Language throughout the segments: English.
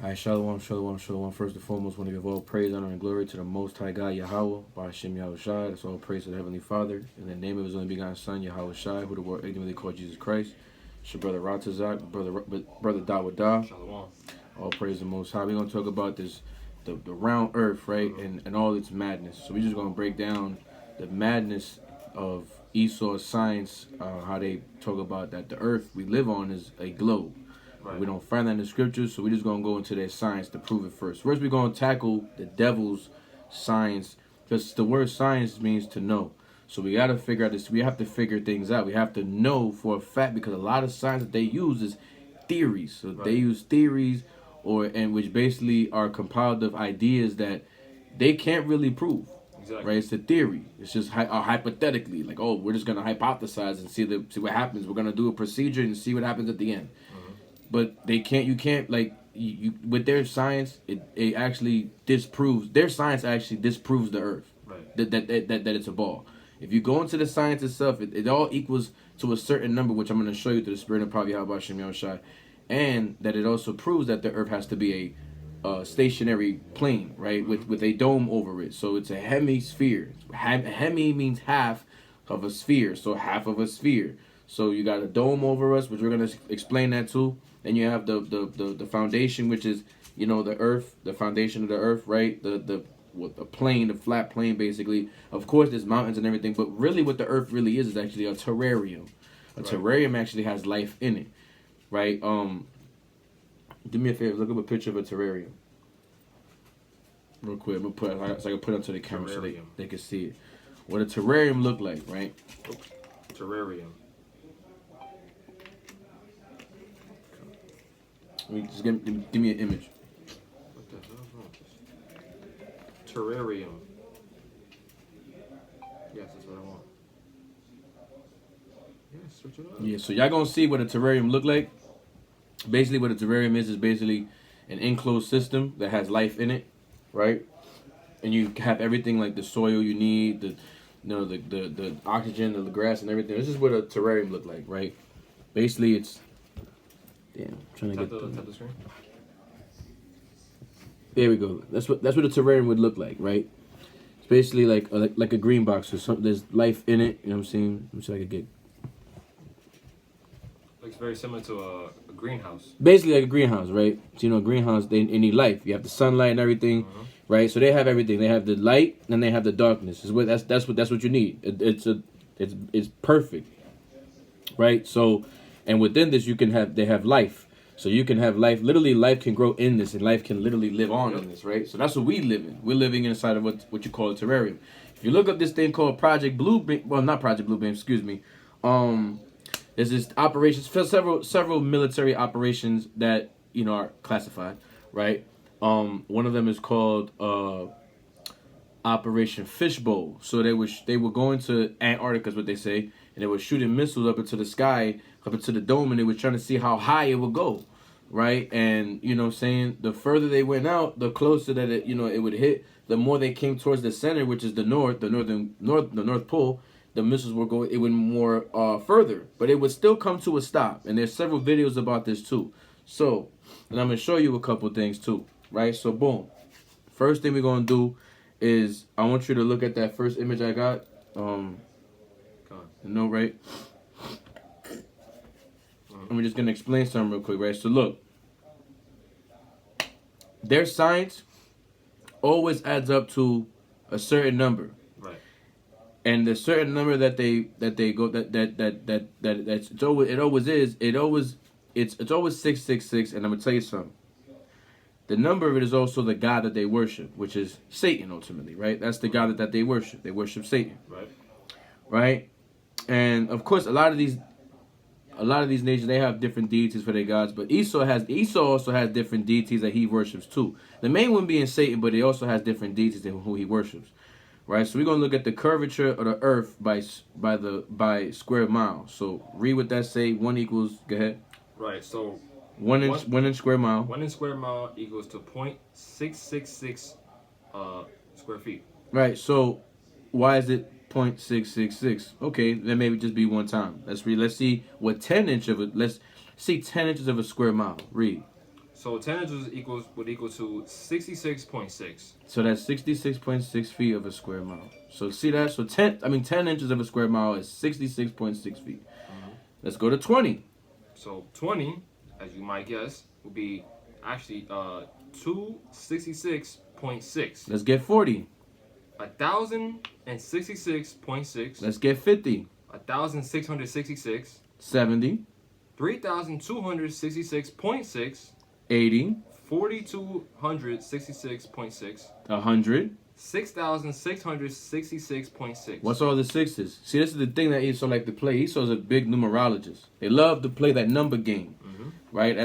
All right, shalom, shalom, shalom. First and foremost, want to give all praise, honor, and glory to the Most High God, Yahweh, by Hashem Yahweh Shai. That's all praise to the Heavenly Father. In the name of His only begotten Son, Yahweh Shai, who the world ignorantly called Jesus Christ. It's your brother Ratazach, brother Dawadah. Shalom. All praise the Most High. We're going to talk about this, the round earth, right, and all its madness. So we're just going to break down the madness of Esau's science, how they talk about that the earth we live on is a globe. Right. We don't find that in the scriptures, so we're just going to go into their science to prove it first. First, we're going to tackle the devil's science, because the word science means to know. So we got to figure out this. We have to figure things out. We have to know for a fact, because a lot of science that they use is theories. So they use theories, and which basically are compiled of ideas that they can't really prove. Exactly. Right? It's a theory. It's just hypothetically, like, oh, we're just going to hypothesize and see what happens. We're going to do a procedure and see what happens at the end. But they can't. You can't, like, you with their science. It actually disproves. Their science actually disproves the earth. Right. That it's a ball. If you go into the science itself, it all equals to a certain number, which I'm going to show you through the spirit of Prophet Yahweh Shem Yahushai, and that it also proves that the earth has to be a stationary plane, right, with a dome over it. So it's a hemisphere. Hemi means half of a sphere, so half of a sphere. So you got a dome over us, which we're going to explain that too. Then you have the foundation, which is, you know, the earth, the foundation of the earth, right? The plane, the flat plane, basically. Of course, there's mountains and everything, but really what the earth really is actually a terrarium. A terrarium actually has life in it, right? Do me a favor, look up a picture of a terrarium. Real quick, I'm going to put it, so I can put it onto the camera so they can see it. What a terrarium look like, right? Terrarium. Just give me an image. What the hell is wrong with this? Terrarium. Yes, that's what I want. Yeah, switch it up. Yeah, so y'all gonna see what a terrarium look like. Basically, what a terrarium is basically an enclosed system that has life in it, right? And you have everything like the soil you need, the oxygen, the grass, and everything. This is what a terrarium look like, right? Basically, it's damn. I'm trying to get the screen. There we go. That's what a terrarium would look like, right? It's basically like a green box or something. There's life in it. You know what I'm saying? Let me see if I can get. Looks very similar to a greenhouse. Basically like a greenhouse, right? So, you know, a greenhouse, they need life. You have the sunlight and everything, right? So they have everything. They have the light and they have the darkness. That's what you need. It's perfect, right? So, and within this, they have life. So you can have life. Literally, life can grow in this, and life can literally live on in this, right? So that's what we live in. We're living inside of what you call a terrarium. If you look up this thing called Project Bluebeam, well, not Project Bluebeam, excuse me. There's this operations, several military operations that, you know, are classified, right? One of them is called Operation Fishbowl. So they were going to Antarctica, is what they say, and they were shooting missiles up into the sky, up into the dome, and they were trying to see how high it would go, right? And, you know what I'm saying, the further they went out, the closer that it would hit. The more they came towards the center, which is the North Pole, the missiles were going, it went more further, but it would still come to a stop. And there's several videos about this too. So, and I'm gonna show you a couple things too, right? So, boom. First thing we're gonna do is I want you to look at that first image I got. No, right? And we're just gonna explain something real quick, right? So look, their science always adds up to a certain number. And the certain number that they go it's always 666. And I'm gonna tell you something. The number of it is also the God that they worship, which is Satan ultimately, right? That's the God that they worship. They worship Satan, right? And of course, a lot of these nations, they have different deities for their gods. But Esau also has different deities that he worships too. The main one being Satan, but he also has different deities who he worships. Right, so we're gonna look at the curvature of the earth by square mile. So read what that say. 1 equals. Go ahead. Right. So 1 inch square mile. 1 inch square mile equals to 0.666 square feet. Right. So why is it 0.666? Okay, then maybe just be one time. Let's read. Let's see what 10 inches of a square mile. Read. So 10 inches would equal to 66.6. So that's 66.6 feet of a square mile. So see that? So 10 inches of a square mile is 66.6 feet. Let's go to 20. So 20, as you might guess, would be actually 266.6. Let's get 40. 1,066.6. Let's get 50. 1,666. 70. 3,266.6. 80. 4,266.6. 100. 6,666.6. What's all the sixes? See, this is the thing that Esau like to play. Esau's a big numerologist. They love to play that number game, right?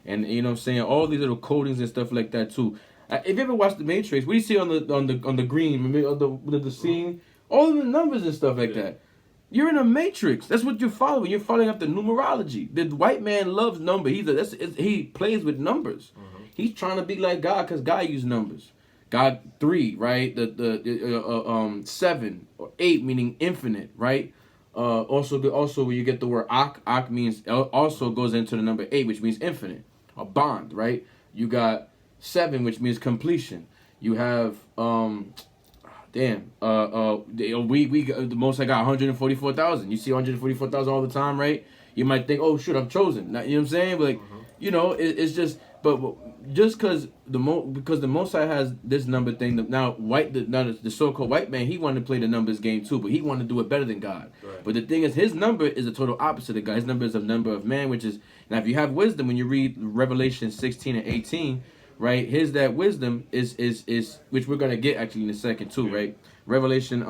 And you know what I'm saying, all these little codings and stuff like that too. If you ever watched The Matrix, what do you see on the green, the scene, all of the numbers and stuff like that. You're in a matrix. That's what you're following. You're following up the numerology. The white man loves numbers. He plays with numbers. He's trying to be like God because God used numbers. God 3, right? The 7 or 8 meaning infinite, right? Also when you get the word Ak means also goes into the number 8, which means infinite, a bond, right? You got 7, which means completion. You have the most I got 144,000. You see 144,000 all the time, right? You might think, oh shoot, I'm chosen. Now, you know what I'm saying? But like, you know, it's just, but just because the Most High has this number thing. The so-called white man, he wanted to play the numbers game too, but he wanted to do it better than God. Right. But the thing is, his number is the total opposite of God. His number is a number of man, which is, now if you have wisdom, when you read Revelation 16 and 18. Right, here's that wisdom is which we're gonna get actually in a second too, right? Revelation,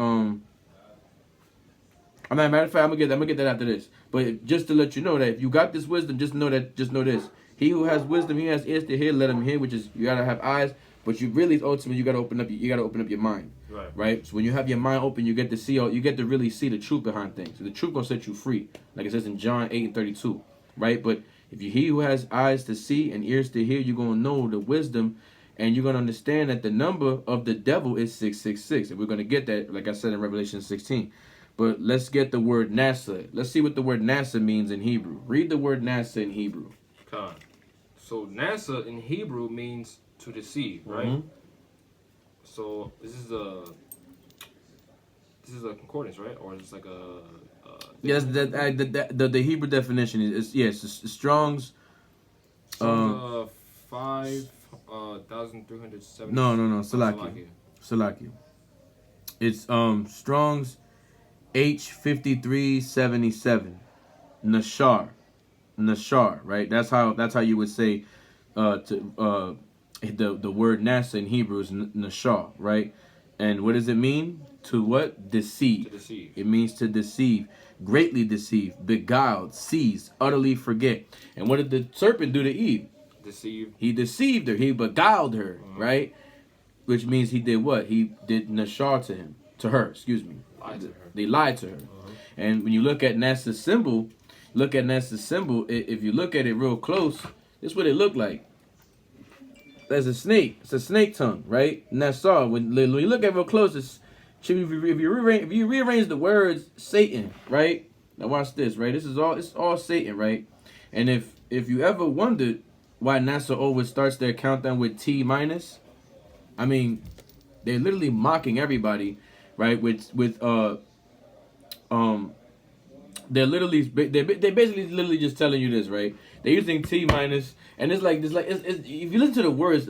matter of fact, I'm gonna get that after this. But just to let you know that if you got this wisdom, just know this: he who has wisdom, he has ears to hear, let him hear. Which is, you gotta have eyes, but you really ultimately you gotta open up your mind, right? So when you have your mind open, you get to see you get to really see the truth behind things. So the truth gonna set you free, like it says in John 8:32, right? But if he who has eyes to see and ears to hear, you're going to know the wisdom, and you're going to understand that the number of the devil is 666. And we're going to get that, like I said, in Revelation 16. But let's get the word NASA. Let's see what the word NASA means in Hebrew. Read the word NASA in Hebrew. God. So NASA in Hebrew means to deceive, right? So this is a concordance, right? Or is this like a... Yes, the Hebrew definition is Strong's. 5,370. No, Salakia. It's Strong's H5377. Nashar, right? That's how you would say the word NASA in Hebrew is Nashar, right? And what does it mean? To what? Deceive. To deceive. It means to deceive, greatly deceive, beguiled, seize, utterly forget. And what did the serpent do to Eve? Deceive. He deceived her. He beguiled her, right? Which means he did what? He did nashar to her. Excuse me. Lied to her. They lied to her. And when you look at NASA's symbol, if you look at it real close, this is what it looked like. There's a snake. It's a snake tongue, right? Nassar. When you look at it real close, if you rearrange the words Satan, right? Now watch this, right? It's all Satan, right? And if you ever wondered why NASA always starts their countdown with T minus, I mean, they're literally mocking everybody, right? They're basically literally just telling you this, right? They're using T minus, and it's if you listen to the words,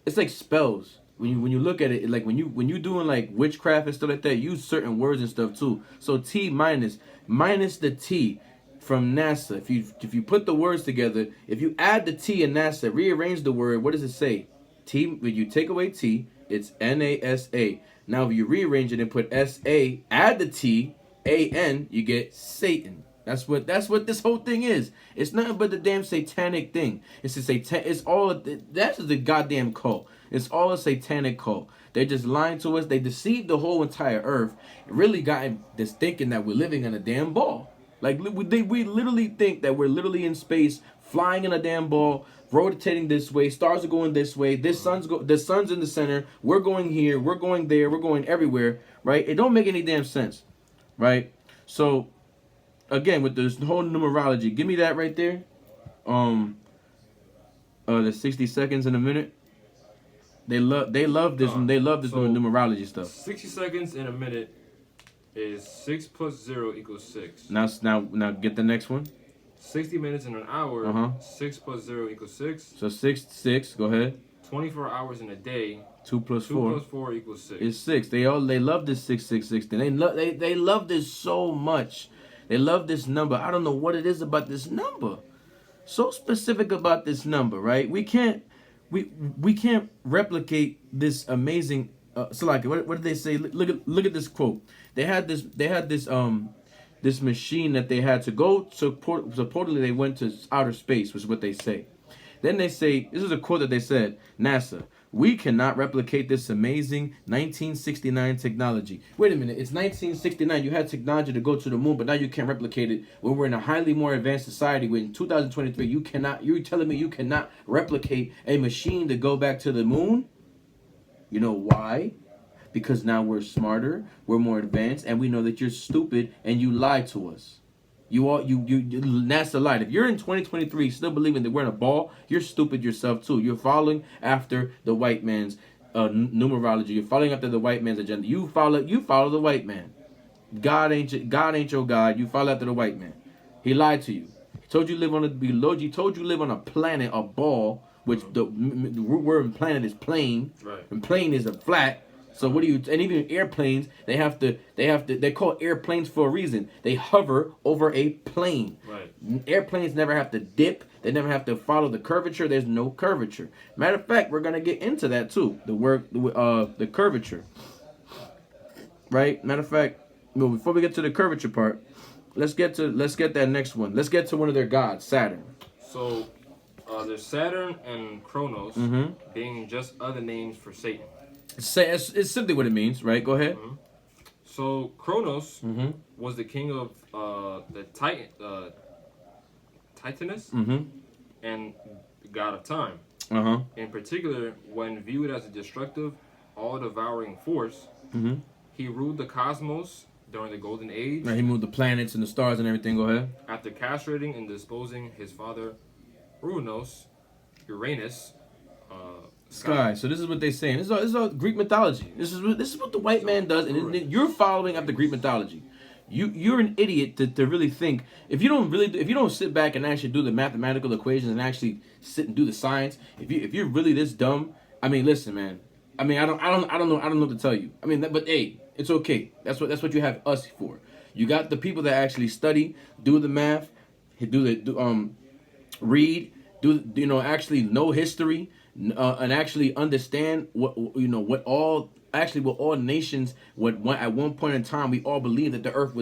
it's like spells. When you look at it, like when you doing like witchcraft and stuff like that, use certain words and stuff too. So T minus the T from NASA. If you put the words together, if you add the T in NASA, rearrange the word, what does it say? T. When you take away T, it's NASA. Now if you rearrange it and put SA, add the T, AN, you get Satan. That's what this whole thing is. It's nothing but the damn satanic thing. It's a that's the goddamn cult. It's all a satanic cult. They're just lying to us. They deceived the whole entire earth. It really got this thinking that we're living in a damn ball. Like we literally think that we're literally in space, flying in a damn ball, rotating this way. Stars are going this way. The sun's in the center. We're going here. We're going there. We're going everywhere. Right? It don't make any damn sense. Right? So again, with this whole numerology, give me that right there. the 60 seconds in a minute. They love this So numerology stuff. 60 seconds in a minute is 6 plus 0 equals 6. Now get the next one. 60 minutes in an hour, 6 plus 0 equals 6. So 6. Go ahead. 24 hours in a day. 2 plus 2 4. 2 plus 4 equals 6. It's 6. They love this 666 thing. They love this so much. They love this number. I don't know what it is about this number. So specific about this number, right? We can't replicate this amazing. So like, what did they say? Look at this quote. They had this machine that they had to go supposedly they went to outer space, was what they say. Then they say, this is a quote that they said, NASA, we cannot replicate this amazing 1969 technology. Wait a minute, it's 1969. You had technology to go to the moon, but now you can't replicate it when we're in a highly more advanced society. When in 2023, you're telling me you cannot replicate a machine to go back to the moon? You know why? Because now we're smarter, we're more advanced, and we know that you're stupid and you lied to us. You NASA lied. If you're in 2023 still believing that we're in a ball, you're stupid yourself too. You're following after the white man's numerology. You're following after the white man's agenda. You follow the white man. God ain't your God. You follow after the white man. He lied to you. He told you live on He told you live on a planet, a ball, which the root word in planet is plane, right. And plane is a flat. So what do you? And even airplanes, they're called airplanes for a reason. They hover over a plane. Right. Airplanes never have to dip. They never have to follow the curvature. There's no curvature. Matter of fact, we're gonna get into that too. The curvature. Right. Matter of fact, before we get to the curvature part, let's get that next one. Let's get to one of their gods, Saturn. So, there's Saturn and Kronos being just other names for Satan. It's simply what it means, right? Go ahead. So Kronos was the king of the Titaness and god of time. In particular, when viewed as a destructive, all-devouring force, he ruled the cosmos during the Golden Age. Right, he moved the planets and the stars and everything. Go ahead. After castrating and disposing his father, Uranus. Sky. So this is what they're saying. This is all Greek mythology. This is what the white man does, and you're following up the Greek mythology. You're an idiot to really think. If you don't sit back and actually do the mathematical equations and actually sit and do the science, if you're really this dumb, I mean, listen, man. I mean, I don't know what to tell you. I mean, but hey, it's okay. That's what you have us for. You got the people that actually study, do the math, read, actually know history. And actually understand what all nations at one point in time we all believed that the earth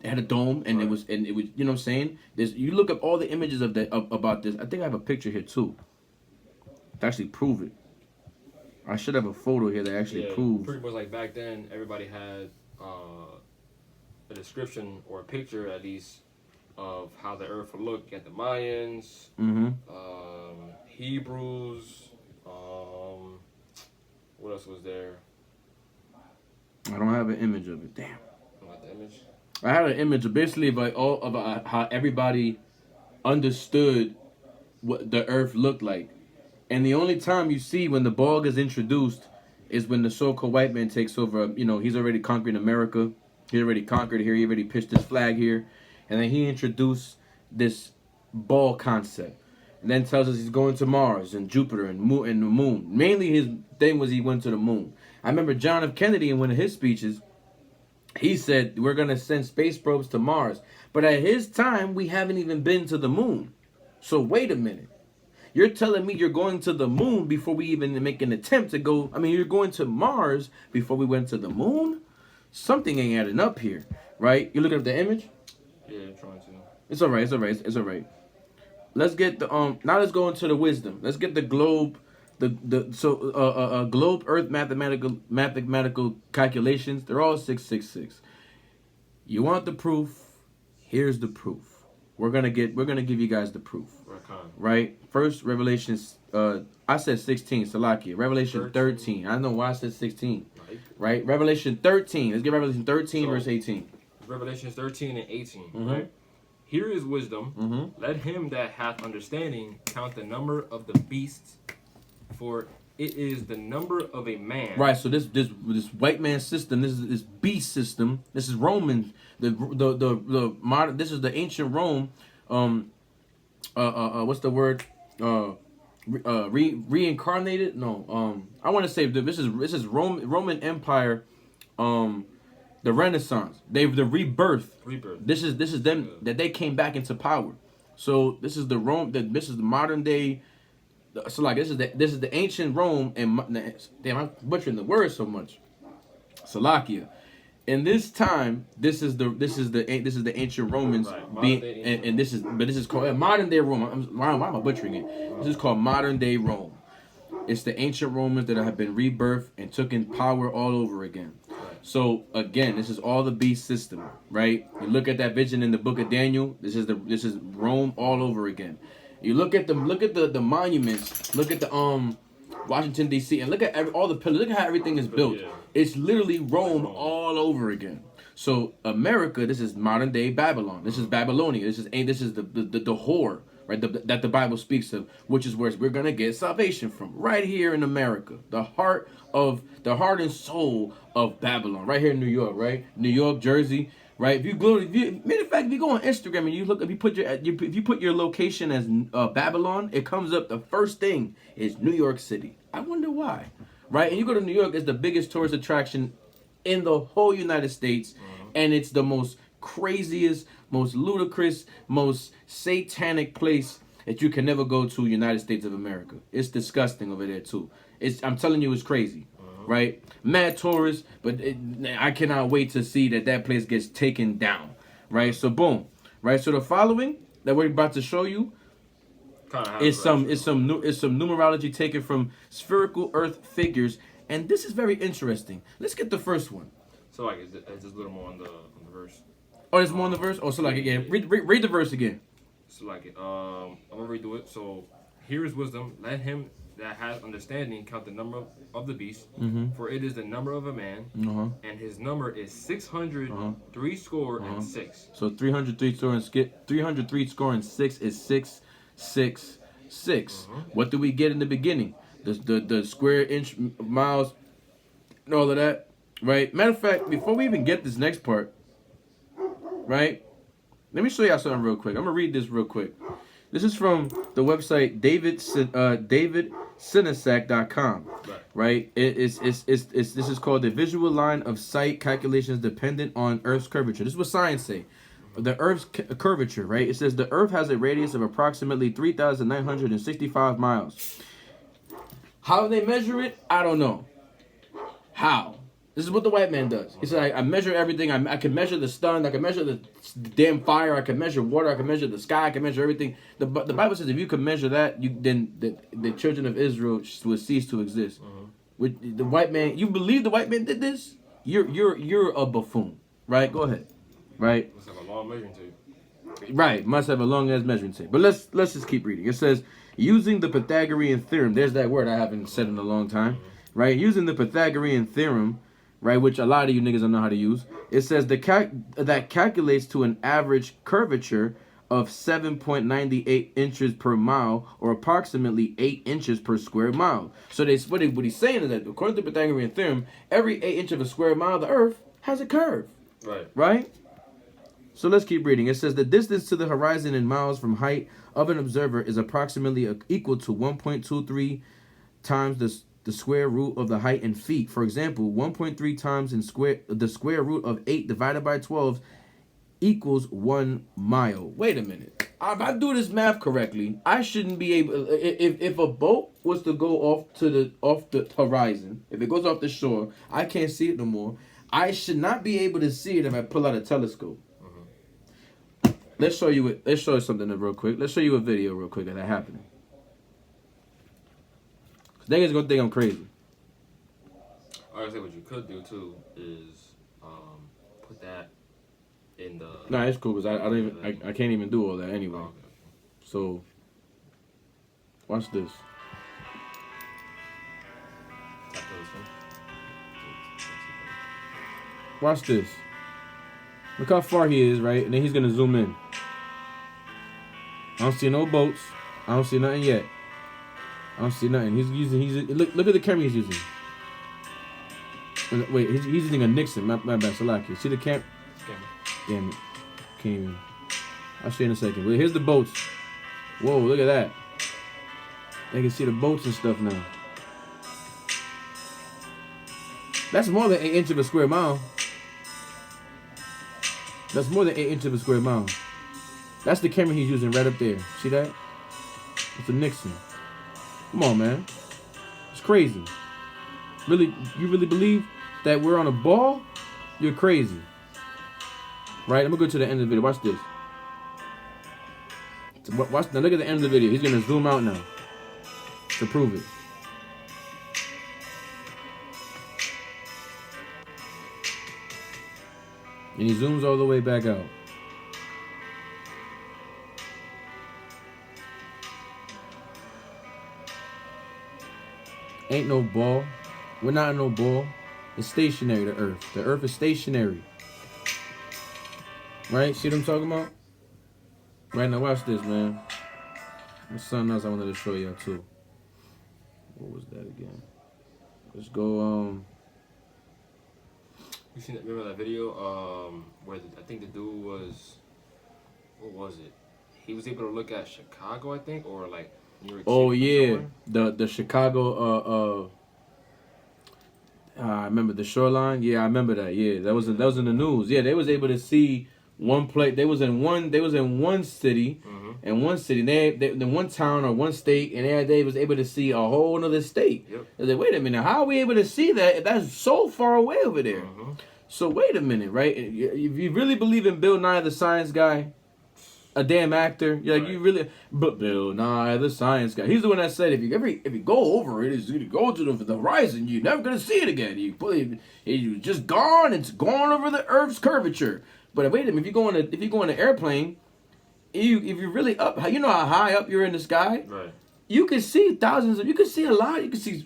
had a dome and it was you know what I'm saying. You look up all the images about this. I think I have a picture here too to actually prove it. I should have a photo here that actually proves. Pretty much like back then, everybody had a description or a picture at least of how the earth would look. You got the Mayans, Hebrews. What else was there? I don't have an image of it. Damn. You don't have the image? I had an image of basically about how everybody understood what the earth looked like. And the only time you see when the ball is introduced is when the so-called white man takes over. He's already conquering America. He already conquered here. He already pitched his flag here. And then he introduced this ball concept. And then tells us he's going to Mars and Jupiter and the moon. Mainly his thing was he went to the moon. I remember John F. Kennedy in one of his speeches, he said, we're going to send space probes to Mars. But at his time, we haven't even been to the moon. So wait a minute. You're telling me you're going to the moon before we even make an attempt to go. I mean, you're going to Mars before we went to the moon? Something ain't adding up here, right? You looking at the image? Yeah, I'm trying to. It's all right. Let's get the now let's go into the wisdom. Let's get the globe, globe Earth mathematical calculations. They're all 666. You want the proof? Here's the proof. We're gonna give you guys the proof. Right? First, Revelations. I said 16. Salakia. Revelation 13. I don't know why I said 16. Right? Revelation 13. Let's get Revelation 13 verse 18. Revelation 13 and 18. Right. Here is wisdom. Let him that hath understanding count the number of the beasts, for it is the number of a man. Right. So this white man system, this beast system. This is Roman. The modern. This is the ancient Rome. What's the word? Reincarnated? No. I want to say that this is Roman Empire. The Renaissance. The rebirth. This is them that they came back into power. So this is the this is the modern day. So like this is the ancient Rome, and damn, I'm butchering the word so much. Salakia. In this time, this is the ancient Romans being, and this is called modern day Rome. Why am I butchering it? This is called modern day Rome. It's the ancient Romans that have been rebirthed and took in power all over again. So again, this is all the beast system, right? You look at that vision in the book of Daniel. This is Rome all over again. You look at the monuments. Look at the Washington D.C. and look at all the pillars. Look at how everything is built. Yeah. It's literally Rome all over again. So America, this is modern day Babylon. This is Babylonia. This is the whore, right? That the Bible speaks of, which is where we're gonna get salvation from, right here in America, the heart and soul of Babylon, right here in New York, right? New York, Jersey. Right, matter of fact, if you go on Instagram and you look, if you put your location as Babylon, it comes up. The first thing is New York City. I wonder why, right? And you go to New York, it's the biggest tourist attraction in the whole United States, and it's the most craziest, most ludicrous, most satanic place that you can never go to. United States of America. It's disgusting over there too. I'm telling you, it's crazy. Right, mad tourists, but I cannot wait to see that place gets taken down. Right, so boom, right. So the following that we're about to show you is some numerology taken from spherical Earth figures, and this is very interesting. Let's get the first one. So like, it's just a little more on the verse. Oh, there's more on the verse. Oh, so like again, read the verse again. So like, I'm gonna redo it. So here is wisdom. Let him that has understanding count the number of the beast, for it is the number of a man, and his number is 603 score and 6. So 303 score and 6 is 666. What do we get in the beginning? The square inch miles and all of that, right? Matter of fact, before we even get this next part, right? Let me show y'all something real quick. I'm gonna read this real quick. This is from the website davidsenesac.com, right? This is called the visual line of sight calculations dependent on Earth's curvature. This is what science say. The Earth's curvature, right? It says the Earth has a radius of approximately 3,965 miles. How they measure it, I don't know. How? This is what the white man does. He said, I measure everything. I can measure the sun. I can measure the damn fire. I can measure water. I can measure the sky. I can measure everything. The Bible says if you can measure that, then the children of Israel will cease to exist. With the white man, you believe the white man did this? You're a buffoon, right? Go ahead, right? Must have a long measuring tape. Right, must have a long ass measuring tape. But let's just keep reading. It says using the Pythagorean theorem. There's that word I haven't said in a long time, right? Using the Pythagorean theorem. Right, which a lot of you niggas don't know how to use. It says that calculates to an average curvature of 7.98 inches per mile, or approximately 8 inches per square mile. So what he's saying is that according to the Pythagorean theorem, every 8 inches of a square mile of the Earth has a curve. Right. So let's keep reading. It says the distance to the horizon in miles from height of an observer is approximately equal to 1.23 times the square root of the height in feet. For example, 1.3 times the square root of 8 divided by 12 equals 1 mile. Wait a minute. If I do this math correctly, I shouldn't be able. If a boat was to go off the horizon, if it goes off the shore, I can't see it no more. I should not be able to see it if I pull out a telescope. Let's show you something real quick. Let's show you a video real quick of that happening. Niggas gonna think I'm crazy. I would say what you could do too is put that in the. Nah, it's cool because I can't even do all that anyway. Oh, okay. So watch this. Watch this. Look how far he is, right? And then he's gonna zoom in. I don't see no boats. I don't see nothing yet. I don't see nothing. Look at the camera he's using. Wait, he's using a Nixon. My bad, Salaki. See the camera? Damn it. Can't even. I'll show you in a second. Well, here's the boats. Whoa, look at that. They can see the boats and stuff now. That's more than 8 inches of a square mile. That's more than 8 inches of a square mile. That's the camera he's using right up there. See that? It's a Nixon. Come on, man. It's crazy. Really, you really believe that we're on a ball? You're crazy. Right? I'm gonna go to the end of the video. Watch this. Watch now. Look at the end of the video. He's gonna zoom out now to prove it. And he zooms all the way back out. Ain't no ball. We're not in no ball. It's stationary, the Earth. The Earth is stationary. Right? See what I'm talking about? Right, now watch this, man. There's something else I wanted to show y'all too. What was that again? Let's go, You seen that? Remember that video? Where I think the dude was, what was it? He was able to look at Chicago, I think, or like New York City. Oh yeah, the Chicago. I remember the shoreline. Yeah, I remember that. Yeah, that was in the news. Yeah, they was able to see one place. They was in one city, and one city. They in one town or one state, and they was able to see a whole other state. Yep. They said, wait a minute, how are we able to see that if that's so far away over there? So wait a minute, right? If you really believe in Bill Nye the Science Guy, a damn actor, like you really, but Bill Nye the Science Guy, he's the one that said if you go over it, it's gonna go to the horizon, you're never gonna see it again. It's just gone. It's gone over the Earth's curvature. But wait a minute, if you go on an airplane, if you're really up, you know how high up you're in the sky, right? You can see you can see a lot. You can see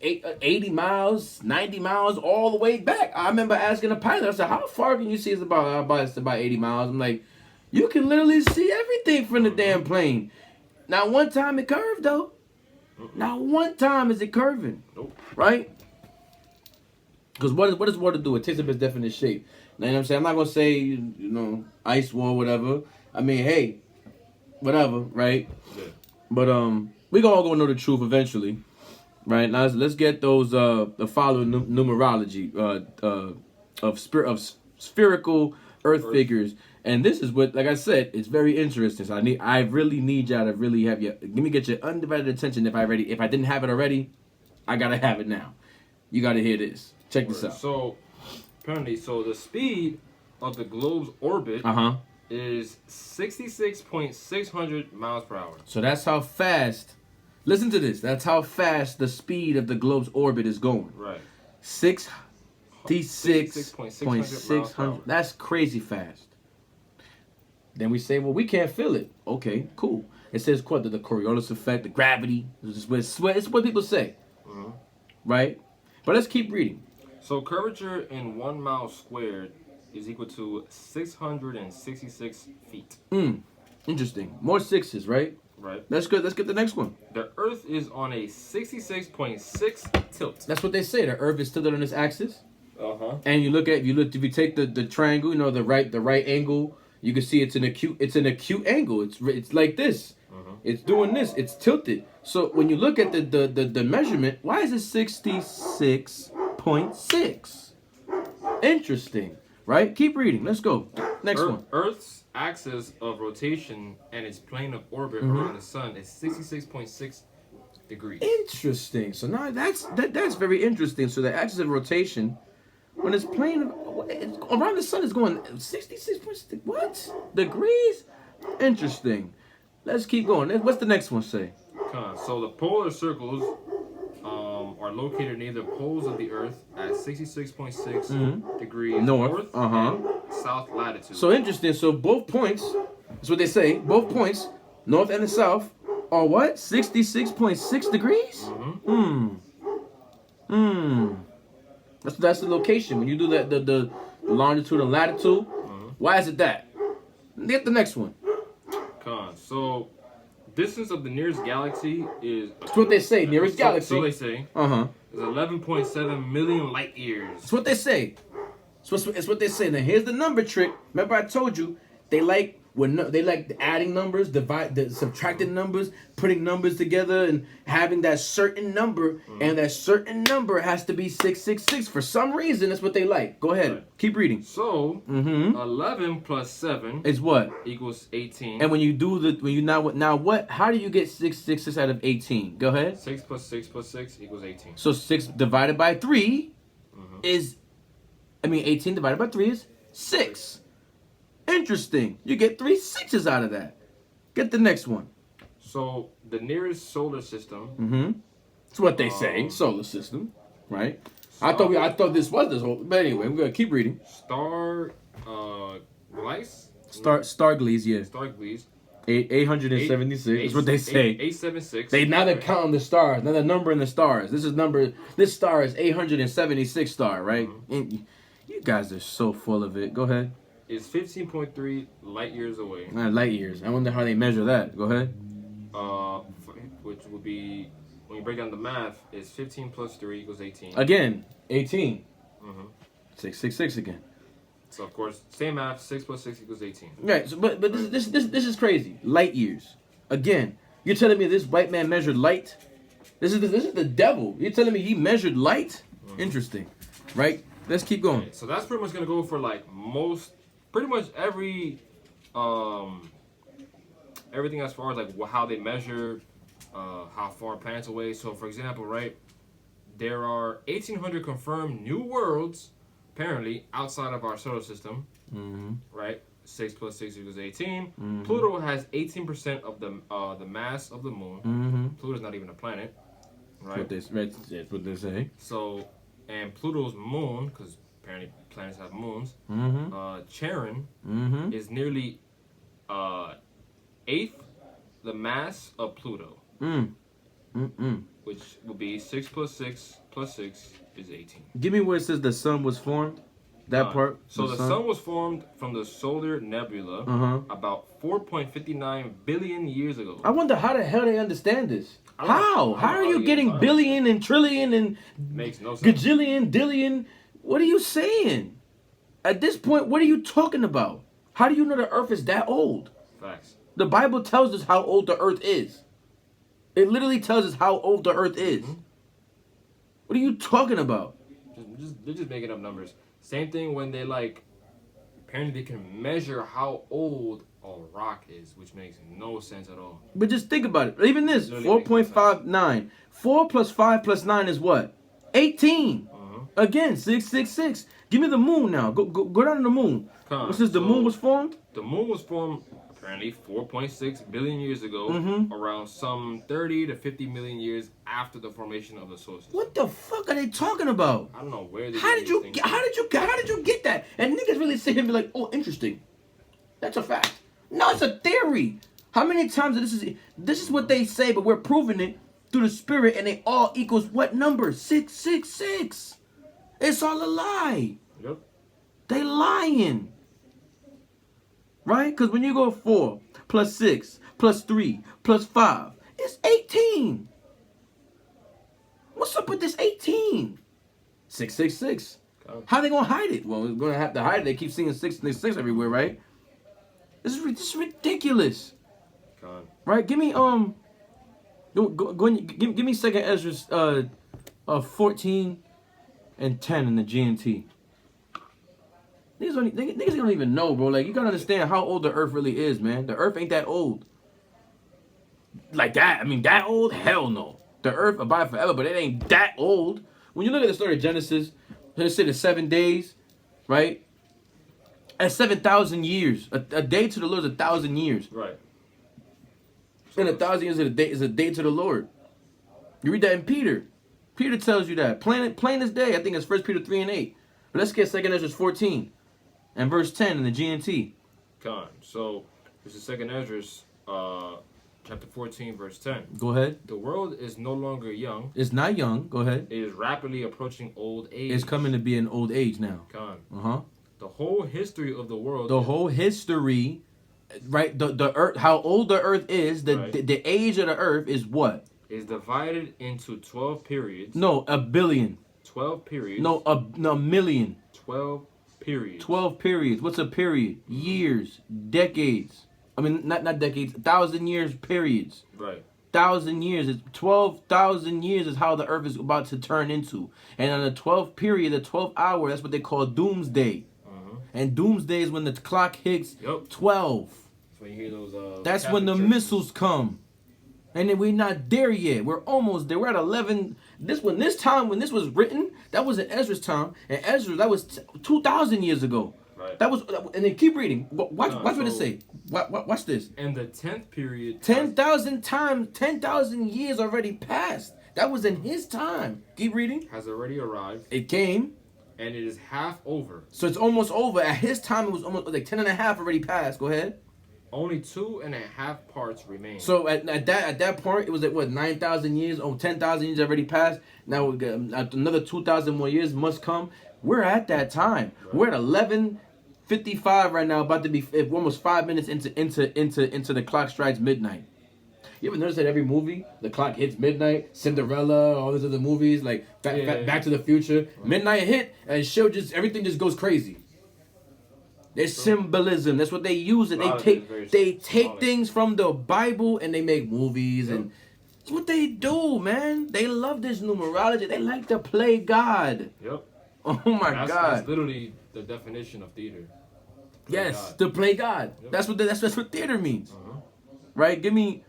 80 miles, 90 miles, all the way back. I remember asking a pilot, I said, how far can you see? It's about 80 miles. I'm like, you can literally see everything from the damn plane. Not one time it curved, though. Not one time is it curving. Nope. Right? Because what does water do? It takes up its definite shape. Now, you know what I'm saying? I'm not going to say, ice wall, whatever. I mean, hey, whatever, right? Yeah. But we all gonna know the truth eventually. Right? Now let's get those the following numerology of spherical Earth figures. And this is what, like I said, it's very interesting. So I really need y'all to really have get your undivided attention. If I didn't have it already, I gotta have it now. You gotta hear this. Check this out. So apparently, the speed of the globe's orbit is 66.600 miles per hour. So that's how fast. Listen to this. That's how fast the speed of the globe's orbit is going. Right. 66.600. That's crazy fast. Then we say, well, we can't feel it. Okay, cool. It says what? The Coriolis effect, the gravity. It's what people say. Right? But let's keep reading. So curvature in 1 mile squared is equal to 666 feet. Interesting. More sixes, right? Right. That's good. Let's get the next one. The Earth is on a 66.6 tilt. That's what they say. The Earth is tilted on its axis. And if you take the triangle, the right angle, you can see it's an acute angle. It's like this. It's doing this. It's tilted. So when you look at the measurement, why is it 66.6? Interesting, right? Keep reading. Let's go. Next one. Earth's axis of rotation and its plane of orbit around the sun is 66.6 degrees. Interesting. So now that's very interesting. So the axis of rotation, when it's plane around the sun, is going 66.6 what degrees? Interesting. Let's keep going. What's the next one say? So the polar circles are located near the poles of the Earth at 66.6 degrees north and south latitude. So interesting. So both points, that's what they say, both points, north and the south, are what? 66.6 degrees? That's the location. When you do that, the longitude and latitude, why is it that? Get the next one. So, distance of the nearest galaxy is... That's what they say, nearest galaxy. So they say. Uh-huh. Is 11.7 million light years. That's what they say. It's what they say. Now, here's the number trick. Remember I told you, they like adding numbers, subtracting numbers, putting numbers together, and having that certain number, and that certain number has to be 666. For some reason, that's what they like. Go ahead. Right. Keep reading. So, 11 plus 7 is what? Equals 18. And when you do how do you get 666 out of 18? Go ahead. 6 plus 6 plus 6 equals 18. So 6 divided by 3 is, 18 divided by 3 is 6. Interesting. You get 3 6s out of that. Get the next one. So the nearest solar system. That's what they say. Solar system, right? I thought this was this whole. But anyway, we're gonna keep reading. Stargleis. Stargleis, yeah. Stargleis. 876. That's what they say. 876. They're counting the stars. Now the number in the stars. This star is 876 star, right? And you guys are so full of it. Go ahead. Is 15.3 light years away. Light years. I wonder how they measure that. Go ahead. Which would be, when you break down the math, is 15 plus 3 equals 18. Again, 18. 666 again. So of course, same math. 6 plus 6 equals 18. Right. So, but this is crazy. Light years. Again, you're telling me this white man measured light? This is the devil. You're telling me he measured light? Interesting, right? Let's keep going. Okay, so that's pretty much gonna go for like pretty much everything as far as like how they measure how far planets away. So for example, right, there are 1,800 confirmed new worlds apparently outside of our solar system. Right, 6 plus 6 equals 18. Pluto has 18% of the mass of the moon. Pluto's not even a planet, right? That's what they say. So, and Pluto's moon, because apparently planets have moons. Charon is nearly eighth the mass of Pluto, which will be 6 plus 6 plus 6 is 18. Give me where it says the sun was formed. That part. So the sun was formed from the solar nebula about 4.59 billion years ago. I wonder how the hell they understand this. How are you getting billion and trillion and makes no sense. Gajillion, dillion? What are you saying? At this point, what are you talking about? How do you know the earth is that old? Facts. The Bible tells us how old the earth is. It literally tells us how old the earth is. What are you talking about? They're just making up numbers. Same thing when they apparently they can measure how old a rock is, which makes no sense at all. But just think about it. Even this, 4.59. 4 plus 5 plus 9 is what? 18. Again, 666. Give me the moon now. Go down to the moon. What says the moon was formed? The moon was formed apparently 4.6 billion years ago, around some 30 to 50 million years after the formation of the solar system. What the fuck are they talking about? I don't know where they How did you get that? And niggas really sit here and be like, "Oh, interesting. That's a fact." No, it's a theory. How many times this is what they say, but we're proving it through the spirit, and they all equals what number? 666. It's all a lie. Yep. They lying. Right? Because when you go 4 plus 6 plus 3 plus 5, it's 18. What's up with this 18? 666. How they gonna hide it? Well, we're gonna have to hide it. They keep seeing 666 everywhere, right? This is ridiculous. God. Right? Give me give me Second Ezra 14 and 10 in the GNT. Niggas don't even know, bro. Like, you gotta understand how old the earth really is, man. The earth ain't that old. Like that. I mean, that old? Hell no. The earth abide forever, but it ain't that old. When you look at the story of Genesis, let's say the 7 days, right? At 7,000 years. A day to the Lord is 1,000 years. Right. And 1,000 years is a day to the Lord. You read that in Peter. Peter tells you that. Plain as day. I think it's 1 Peter 3 and 8. But let's get 2 Ezra 14 and verse 10 in the GNT. Con. So this is 2 Ezra chapter 14 verse 10. Go ahead. The world is no longer young. It's not young. Go ahead. It is rapidly approaching old age. It's coming to be an old age now. Con. Uh-huh. The whole history of the world. The whole history right? The Earth, how old the Earth is, the age of the Earth is what? Is divided into 12 periods. No, a billion. 12 periods. No, a million. 12 periods. 12 periods. What's a period? Years, decades. I mean, not decades. 1,000 years periods. Right. 1,000 years. It's 12,000 years is how the Earth is about to turn into. And on the 12th period, the 12th hour, that's what they call doomsday. And doomsday is when the clock hits 12. That's when you hear those. That's when the missiles come. And then we're not there yet. We're almost there. We're at 11. When this was written, that was in Ezra's time. And Ezra, that was 2,000 years ago. Right. And then keep reading. Watch what it say. Watch this. And the 10th period. 10,000 years already passed. That was in his time. Keep reading. Has already arrived. It came. And it is half over. So it's almost over. At his time, it was almost like 10 and a half already passed. Go ahead. Only 2.5 parts remain. So at that point, it was at what, 9,000 years? Oh, 10,000 years already passed. Now we got another 2,000 more years must come. We're at that time. Right. We're at 11:55 right now, about to be almost 5 minutes into the clock strikes midnight. You ever notice that every movie, the clock hits midnight, Cinderella, all these other movies, like Back to the Future, midnight hit, and everything just goes crazy. There's symbolism. That's what they use. And they take things from the Bible and they make movies, and that's what they do, man. They love this numerology. They like to play God. Yep. Oh my God. That's literally the definition of theater. To play God. Yep. That's what theater means. Right? Give me.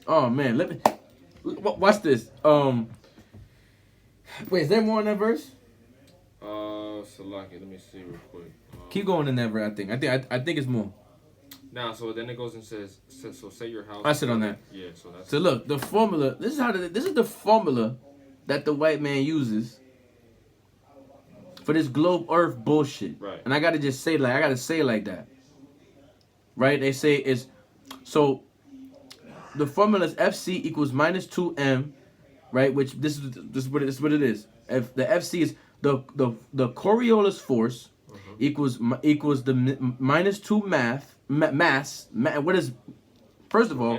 Oh man, let me watch this. Wait, is there more in that verse? Salaki, let me see real quick. Keep going in that verse. I think it's more. Now, so then it goes and says, so say your house. I sit on that. Yeah, so that's. So look, the formula. This is the formula that the white man uses for this globe Earth bullshit. Right. And I gotta just say it like that. Right? They say it's so. The formula is FC equals minus 2M, right? Which this is what it is. If the FC is the Coriolis force equals the minus 2 mass. What is first of all,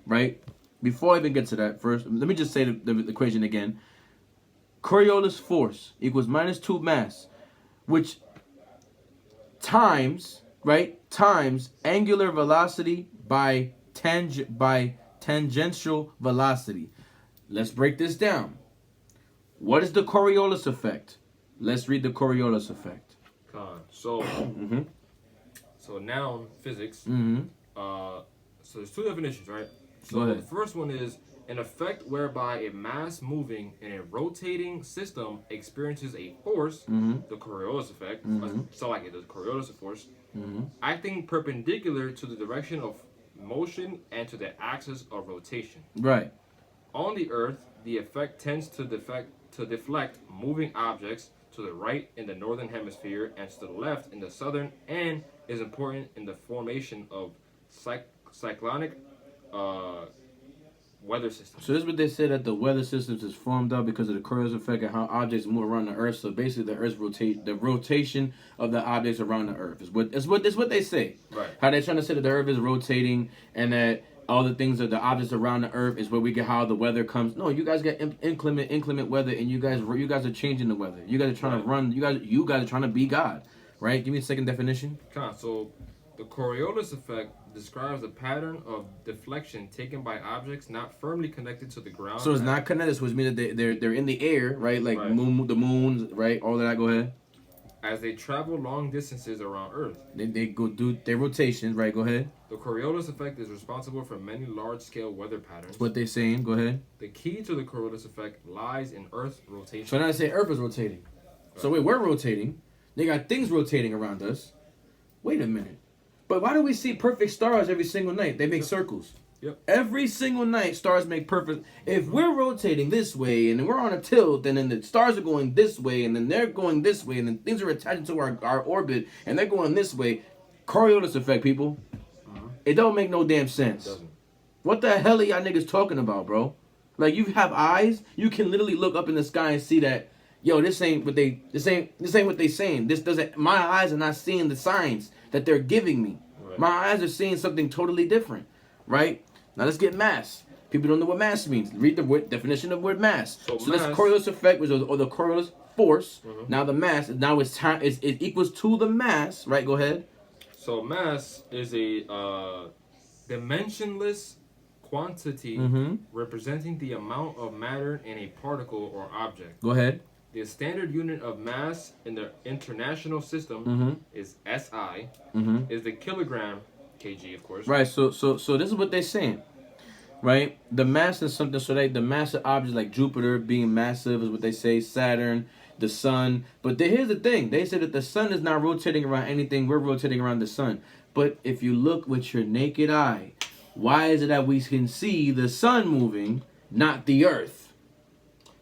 right? Before I even get to that, first let me just say the equation again. Coriolis force equals minus 2 mass, which times angular velocity by tangential velocity. Let's break this down. What is the Coriolis effect? Let's read the Coriolis effect. So noun physics. So there's two definitions, right? So the first one is an effect whereby a mass moving in a rotating system experiences a force, the Coriolis effect. So like the Coriolis force, acting perpendicular to the direction of motion and to the axis of rotation. Right. On the Earth, the effect tends to deflect moving objects to the right in the northern hemisphere and to the left in the southern, and is important in the formation of cyclonic weather systems. So this is what they said, that the weather systems is formed up because of the Coriolis effect and how objects move around the Earth. So basically, the Earth's rotation of the objects around the Earth is what they say. Right. How they're trying to say that the Earth is rotating and that all the things that the objects around the Earth is where we get how the weather comes. No, you guys get inclement weather, and you guys are changing the weather. You guys are trying to run. You guys are trying to be God, right? Give me a second definition. So the Coriolis effect describes a pattern of deflection taken by objects not firmly connected to the ground. So it's not connected, which means that they're in the air, right? Like the moon, right? All of that. Go ahead. As they travel long distances around Earth. They go do their rotations, right? Go ahead. The Coriolis effect is responsible for many large-scale weather patterns. What they're saying. Go ahead. The key to the Coriolis effect lies in Earth's rotation. So now I say Earth is rotating. Right. So wait, we're rotating. They got things rotating around us. Wait a minute. But why do we see perfect stars every single night? They make circles. Yep. Every single night, stars make perfect. If we're rotating this way and then we're on a tilt, and then the stars are going this way, and then they're going this way, and then things are attaching to our orbit, and they're going this way. Coriolis effect, people. It don't make no damn sense. It doesn't. What the hell are y'all niggas talking about, bro? Like, you have eyes. You can literally look up in the sky and see that. Yo, this ain't what they saying. This doesn't. My eyes are not seeing the signs. that they're giving me. Right. My eyes are seeing something totally different, right? Now let's get mass. People don't know what mass means. Read the definition of word mass. So mass, this Coriolis effect, which is or the Coriolis force. Now the mass, now it's time. It equals to the mass, right? Go ahead. So mass is a dimensionless quantity representing the amount of matter in a particle or object. Go ahead. The standard unit of mass in the international system is SI. Is the kilogram, kg, of course. Right. So this is what they're saying. Right, the mass is something. So the massive objects like Jupiter being massive is what they say. Saturn, the sun. But here's the thing: they say that the sun is not rotating around anything. We're rotating around the sun. But if you look with your naked eye, why is it that we can see the sun moving, not the Earth?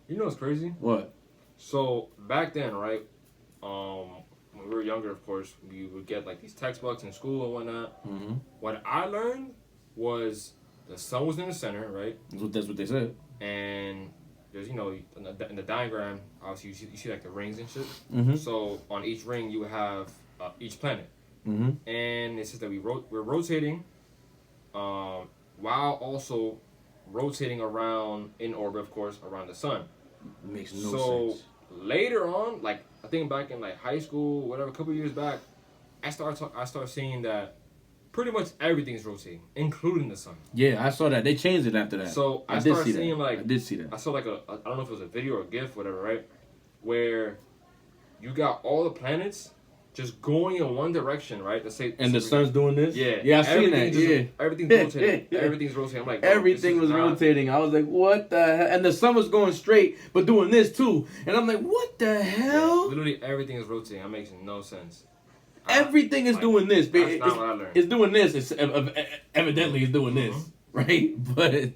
You know what's crazy? What? So back then, right? When we were younger, of course, we would get like these textbooks in school and whatnot. What I learned was the sun was in the center, right? That's what they said. And there's, in the diagram, obviously you see like the rings and shit. So on each ring you have each planet. And it says that we're rotating, while also rotating around in orbit, of course, around the sun. It makes no sense. So later on, like I think back in like high school, whatever, a couple years back, I started seeing that pretty much everything is rotating, including the sun. Yeah, I saw that. They changed it after that. So I started seeing that. like I did see that. I saw like I don't know if it was a video or a GIF, whatever, right? Where you got all the planets just going in one direction, right? Let's say, and the sun's doing this. Yeah, I seen that. Yeah, everything's rotating. Everything's rotating. I'm like, everything was rotating. I was like, what the hell? And the sun was going straight, but doing this too. And I'm like, what the hell? Yeah, literally everything is rotating. That makes no sense. Everything is doing this. That's not what I learned. It's doing this. It's evidently it's doing this, right? But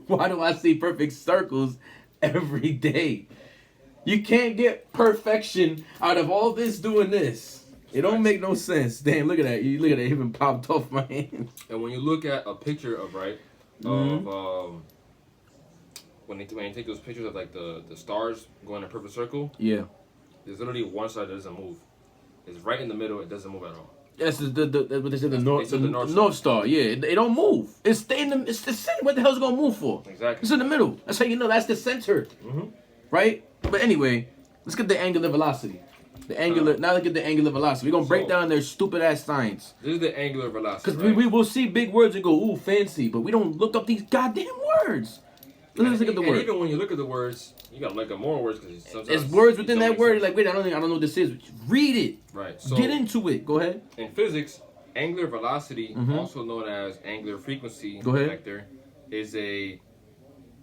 why do I see perfect circles every day? You can't get perfection out of all this doing this. It don't make no sense. Damn, look at that. You look at it, even popped off my hand. And when you look at a picture of of when you take those pictures of like the stars going in a perfect circle, yeah, there's literally one side that doesn't move. It's right in the middle. It doesn't move at all. Yes, what they said, the North Star. Yeah, it don't move. It's it's the center. What the hell's it gonna move for? Exactly. It's in the middle. That's how you know that's the center, right? But anyway, let's get the angular velocity. Now let's get the angular velocity. We're gonna break down their stupid ass science. This is the angular velocity. Because we will see big words and go, ooh, fancy, but we don't look up these goddamn words. Let's look at the word. Even when you look at the words, you gotta look at more words because sometimes it's words within that word. Like, wait, I don't know what this is. Read it. Right. So get into it. Go ahead. In physics, angular velocity, also known as angular frequency vector, is a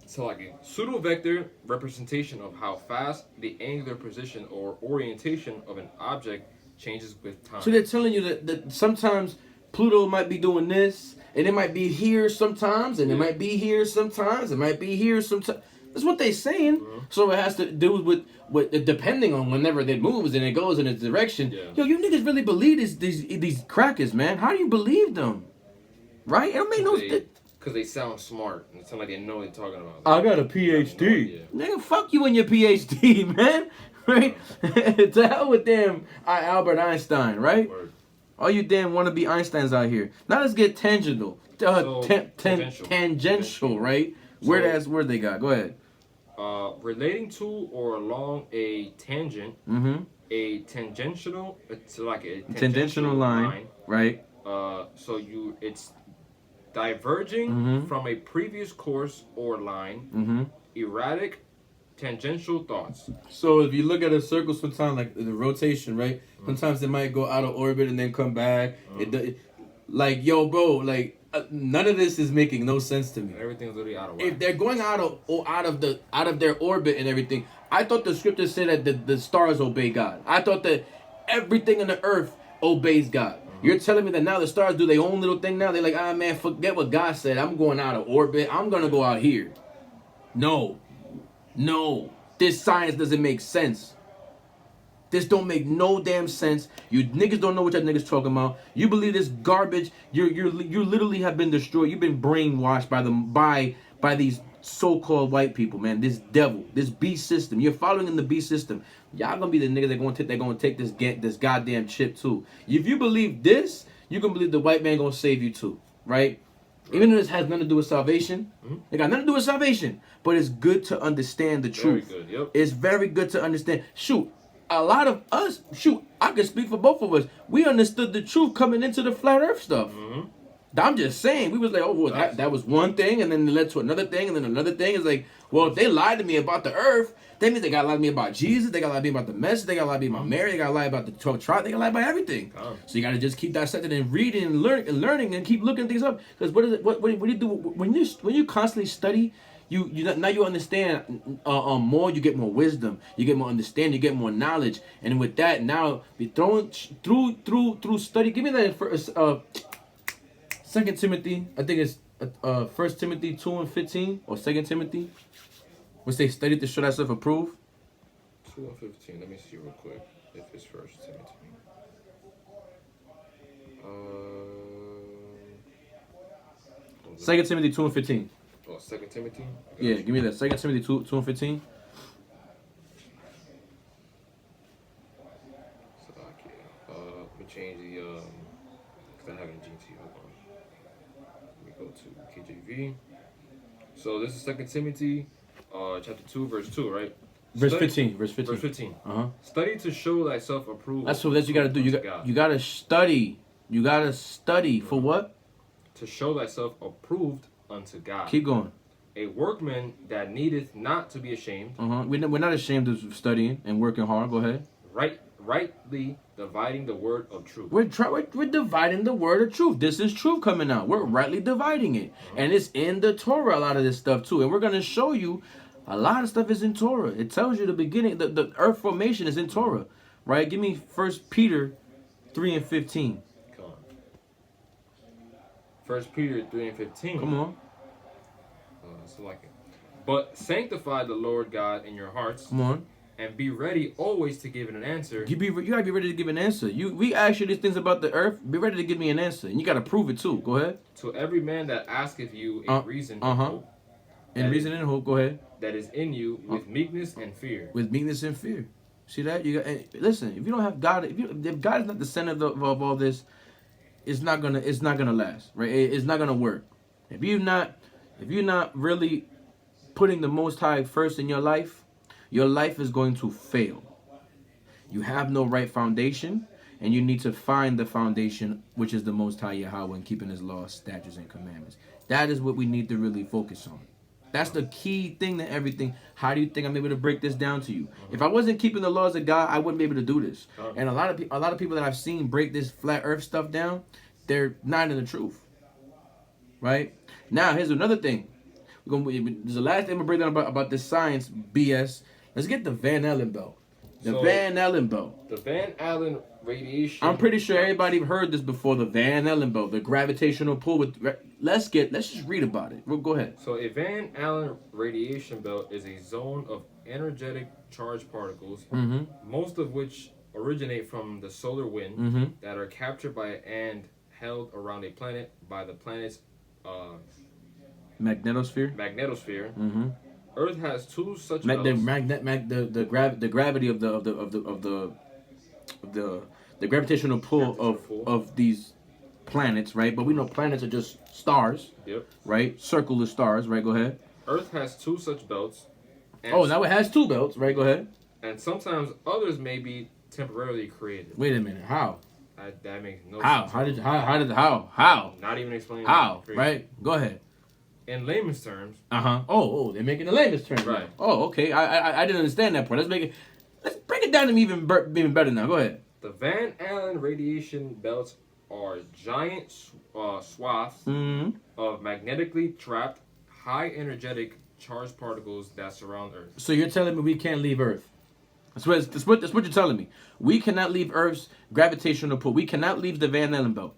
pseudo vector representation of how fast the angular position or orientation of an object changes with time. So they're telling you that sometimes Pluto might be doing this, and it might be here sometimes, and it might be here sometimes, it might be here sometimes. That's what they're saying. So it has to do with depending on whenever it moves and it goes in its direction. Yeah. Yo, you niggas really believe these crackers, man. How do you believe them? Right? It don't make no sense. Because they sound smart. And it sounds like they know what they're talking about. I got a PhD. Nigga, fuck you and your PhD, man. Right? To hell with damn Albert Einstein, right? Word. All you damn wannabe Einsteins out here. Now let's get tangential. Tangential, right? Where they got? Go ahead. Relating to or along a tangent, a tangential, it's like a tangential line, right? It's diverging from a previous course or line, erratic tangential thoughts. So if you look at a circle, sometimes like the rotation, right? Sometimes it might go out of orbit and then come back. Like, yo, bro, like none of this is making no sense to me. Everything's literally out of whack. If they're going out of their orbit and everything, I thought the scripture said that the stars obey God. I thought that everything on the earth obeys God. You're telling me that now the stars do their own little thing now? They're like, man, forget what God said. I'm going out of orbit. I'm going to go out here. No. This science doesn't make sense. This don't make no damn sense. You niggas don't know what that niggas talking about. You believe this garbage. You literally have been destroyed. You've been brainwashed by these so-called white people, man, this devil, this beast system. You're following in the beast system. Y'all gonna be the niggas that gonna take this goddamn chip too. If you believe this, you can believe the white man gonna save you too, right? Even though this has nothing to do with salvation, it got nothing to do with salvation, but it's good to understand the truth. Very good, yep. It's very good to understand. Shoot, a lot of us, I can speak for both of us. We understood the truth coming into the flat earth stuff. I'm just saying, we was like, oh, well, that was one thing, and then it led to another thing, and then another thing. It's like, well, if they lied to me about the earth, that means they got to lie to me about Jesus, they got to lie to me about the message, they got to lie to me about Mary, they got to lie about the 12 tribes, they got to lie about everything. So you got to just keep dissecting and reading and learning and keep looking things up. Because what do you do when you constantly study? Now you understand more. You get more wisdom. You get more understanding. You get more knowledge. And with that, now be thrown through study. Give me that first. 2 Timothy, I think it's 1 Timothy 2:15 or 2 Timothy. Which they studied to show thyself approved. 2:15. Let me see real quick if it's 1 Timothy. 2 Timothy 2:15. Oh, 2 Timothy? Yeah, give me that. 2 Timothy 2:15. So, okay. Let me change the, because I have it in GT. Hold on. Let me go to KJV. So, this is 2 Timothy, chapter 2, verse 2, right? Verse 15. Verse 15. Uh-huh. Study to show thyself approved. That's what you got to do. You got to study. You got to study for what? To show thyself approved unto God. Keep going. A workman that needeth not to be ashamed. We're not ashamed of studying and working hard. Go ahead. Rightly dividing the word of truth. We're dividing the word of truth. This is truth coming out. We're rightly dividing it. And it's in the Torah, a lot of this stuff too. And we're going to show you a lot of stuff is in Torah. It tells you the beginning, the earth formation is in Torah. Right? Give me 1 Peter 3:15. Come on. 1 Peter 3:15. Come on. So like it. But sanctify the Lord God in your hearts. Come on. And be ready always to give it an answer. You gotta be ready to give an answer. We ask you these things about the earth. Be ready to give me an answer, and you gotta prove it too. Go ahead. To every man that asketh you a reason and hope. And reason and hope. Go ahead. That is in you with meekness and fear. With meekness and fear. See that? You got. Listen. If you don't have God, if God is not the center of all this, it's not gonna last. Right? It's not gonna work. If you're not really putting the Most High first in your life is going to fail. You have no right foundation, and you need to find the foundation, which is the Most High Yahweh, and keeping His laws, statutes, and commandments. That is what we need to really focus on. That's the key thing to everything. How do you think I'm able to break this down to you? If I wasn't keeping the laws of God, I wouldn't be able to do this. And a lot of people that I've seen break this flat earth stuff down, they're not in the truth. Right? Now, here's another thing. There's the last thing I'm going to break down about this science BS. Let's get the Van Allen belt. The Van Allen belt. The Van Allen radiation. I'm pretty sure everybody heard this before. The Van Allen belt. The gravitational pull. Let's just read about it. Well, go ahead. So a Van Allen radiation belt is a zone of energetic charged particles, most of which originate from the solar wind, that are captured by and held around a planet by the planet's magnetosphere. Earth has two such belts. The gravity of the gravitational pull of these planets, right? But we know planets are just stars. Yep. Right? Circular stars, right? Go ahead. Earth has two such belts. Now it has two belts, right? Go ahead. And sometimes others may be temporarily created. Wait a minute. How? That makes no sense. How? Not even explaining how, right? Go ahead. In layman's terms. They're making the layman's terms. Right. Oh, okay. I didn't understand that part. Let's break it down to me even better now. Go ahead. The Van Allen radiation belts are giant swaths of magnetically trapped, high energetic charged particles that surround Earth. So you're telling me we can't leave Earth? That's what you're telling me. We cannot leave Earth's gravitational pull. We cannot leave the Van Allen belt.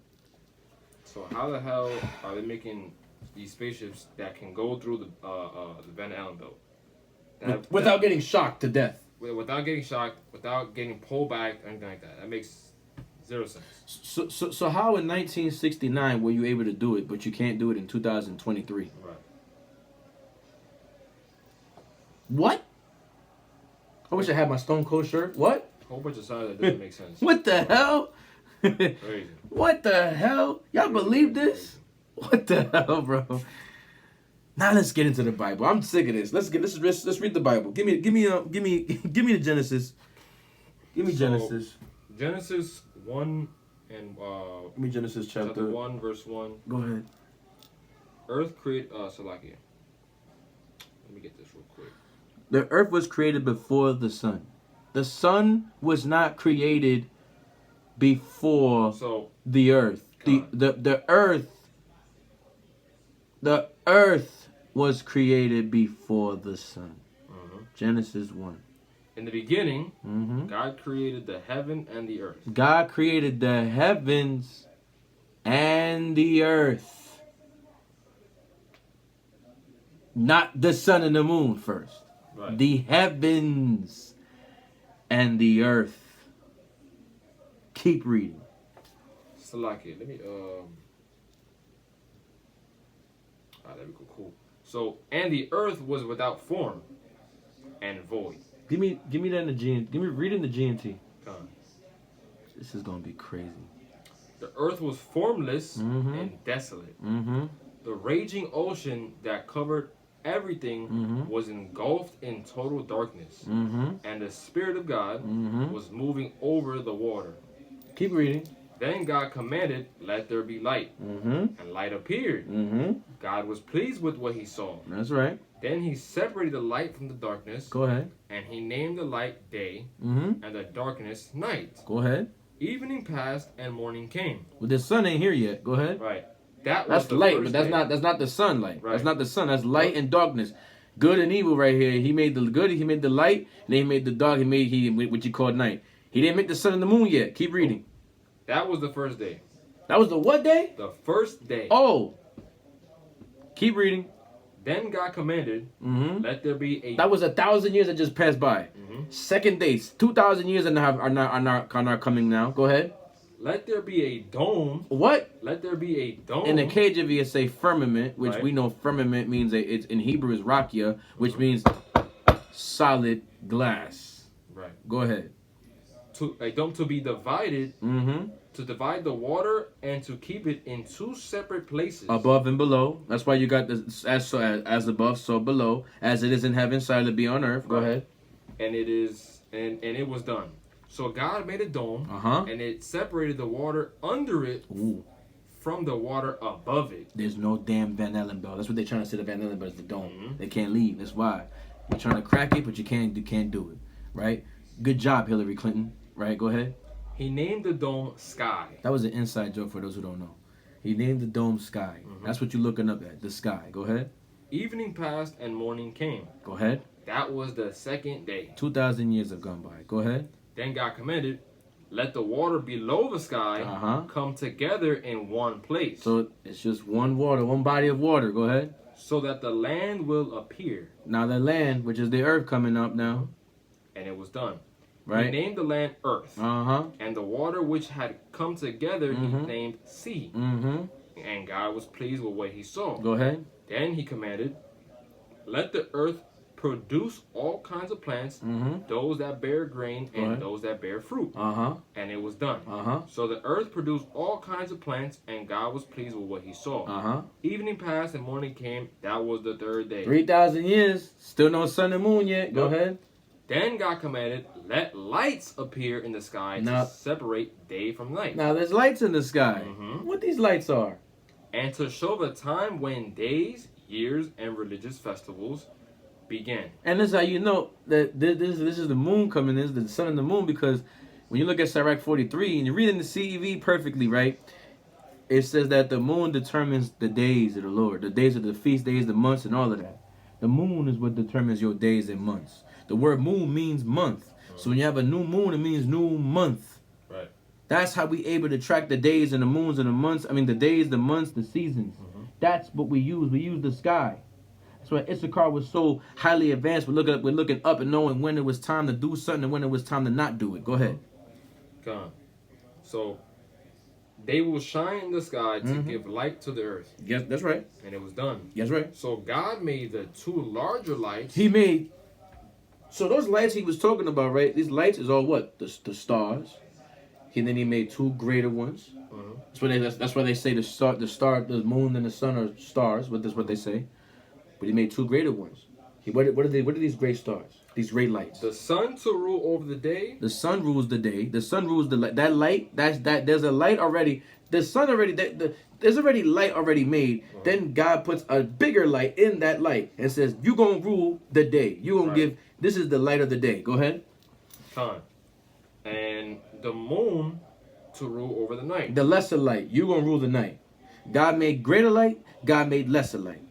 So how the hell are they making these spaceships that can go through the Van Allen belt without getting shocked to death? Without getting shocked, without getting pulled back, anything like that. That makes zero sense. So how in 1969 were you able to do it, but you can't do it in 2023? Right. What? I wish I had my Stone Cold shirt. What? A whole bunch of signs that doesn't make sense. What the hell? Crazy. What the hell? Y'all believe this? What the hell, bro? Now let's get into the Bible. I'm sick of this. Let's read the Bible. Give me the Genesis. Give me Genesis. Genesis 1 and Give me Genesis chapter 1 verse 1. Go ahead. Earth created Salakia. Let me get this real quick. The earth was created before the sun. The sun was not created before the earth. The earth was created before the sun. Genesis 1. In the beginning, God created the heaven and the earth. God created the heavens and the earth. Not the sun and the moon first. Right. The heavens and the earth. Keep reading. Salakia. Let me there we go. Cool. So, and the earth was without form and void. Give me that in the GNT. Read in the GNT. Come. This is gonna be crazy. The earth was formless and desolate. The raging ocean that covered everything was engulfed in total darkness, and the Spirit of God was moving over the water. Keep reading. Then God commanded, "Let there be light," and light appeared. God was pleased with what he saw. That's right. Then he separated the light from the darkness. Go ahead. And he named the light day, and the darkness night. Go ahead. Evening passed and morning came. Well, the sun ain't here yet. Go ahead. Right. That's light, but that's not the sunlight. Right. That's not the sun. That's light and darkness. Good and evil right here. He made the good. He made the light, and then he made the dark. He made what you call night. He didn't make the sun and the moon yet. Keep reading. That was the first day. That was the what day? The first day. Oh. Keep reading. Then God commanded, "Let there be a." That was 1,000 years that just passed by. Second days, 2,000 years are not coming now. Go ahead. Let there be a dome. What? Let there be a dome. In the KJV, it say firmament, which Right. we know firmament means it's in Hebrew is rakia, which means solid glass. Right. Go ahead. A dome to be divided. To divide the water and to keep it in two separate places. Above and below. That's why you got the as above, so below. As it is in heaven, so it be on earth. Go ahead. And it is, and it was done. So God made a dome, and it separated the water under it from the water above it. There's no damn Van Allen bell. That's what they're trying to say. The Van Allen bell is the dome. They can't leave. That's why you're trying to crack it, but you can't do it. Right? Good job, Hillary Clinton. Right? Go ahead. He named the dome Sky. That was an inside joke for those who don't know. He named the dome Sky. That's what you're looking up at. The sky. Go ahead. Evening passed and morning came. Go ahead. That was the second day. 2,000 years have gone by. Go ahead. Then God commanded, "Let the water below the sky come together in one place." So it's just one water, one body of water. Go ahead. So that the land will appear. Now the land, which is the earth coming up now. And it was done. Right. He named the land Earth. And the water which had come together he named Sea. And God was pleased with what he saw. Go ahead. Then he commanded, "Let the earth produce all kinds of plants, those that bear grain and those that bear fruit." And it was done. So the earth produced all kinds of plants, and God was pleased with what he saw. Evening passed and morning came. That was the third day. 3,000 years. Still no sun and moon yet. Go ahead. Then God commanded, "Let lights appear in the sky to separate day from night." Now there's lights in the sky. What these lights are? And to show the time when days, years, and religious festivals began. And this is how you know that this is the moon coming. This is the sun and the moon, because when you look at Sirach 43 and you read in the CEV perfectly, right? It says that the moon determines the days of the Lord, the days of the feast days, the months, and all of that. The moon is what determines your days and months. The word moon means month. So when you have a new moon, it means new month. Right. That's how we able to track the days and the moons and the months. I mean, the days, the months, the seasons. That's what we use. We use the sky. That's why Issachar was so highly advanced. We're looking up and knowing when it was time to do something and when it was time to not do it. Go ahead. God. So they will shine in the sky to give light to the earth. Yes, that's right. And it was done. That's right. So God made the two larger lights. He made So those lights he was talking about, right? These lights is all what? The stars. And then he made two greater ones. That's why they say the moon and the sun are stars. But that's what they say. But he made two greater ones. What are these great stars? These great lights. The sun to rule over the day. The sun rules the day. The sun rules the light. That light. There's a light already. The sun already. There's already light already made. Then God puts a bigger light in that light and says, "You gonna rule the day. You gonna give. This is the light of the day." Go ahead. Time. And the moon to rule over the night. The lesser light. You gonna rule the night. God made greater light. God made lesser light.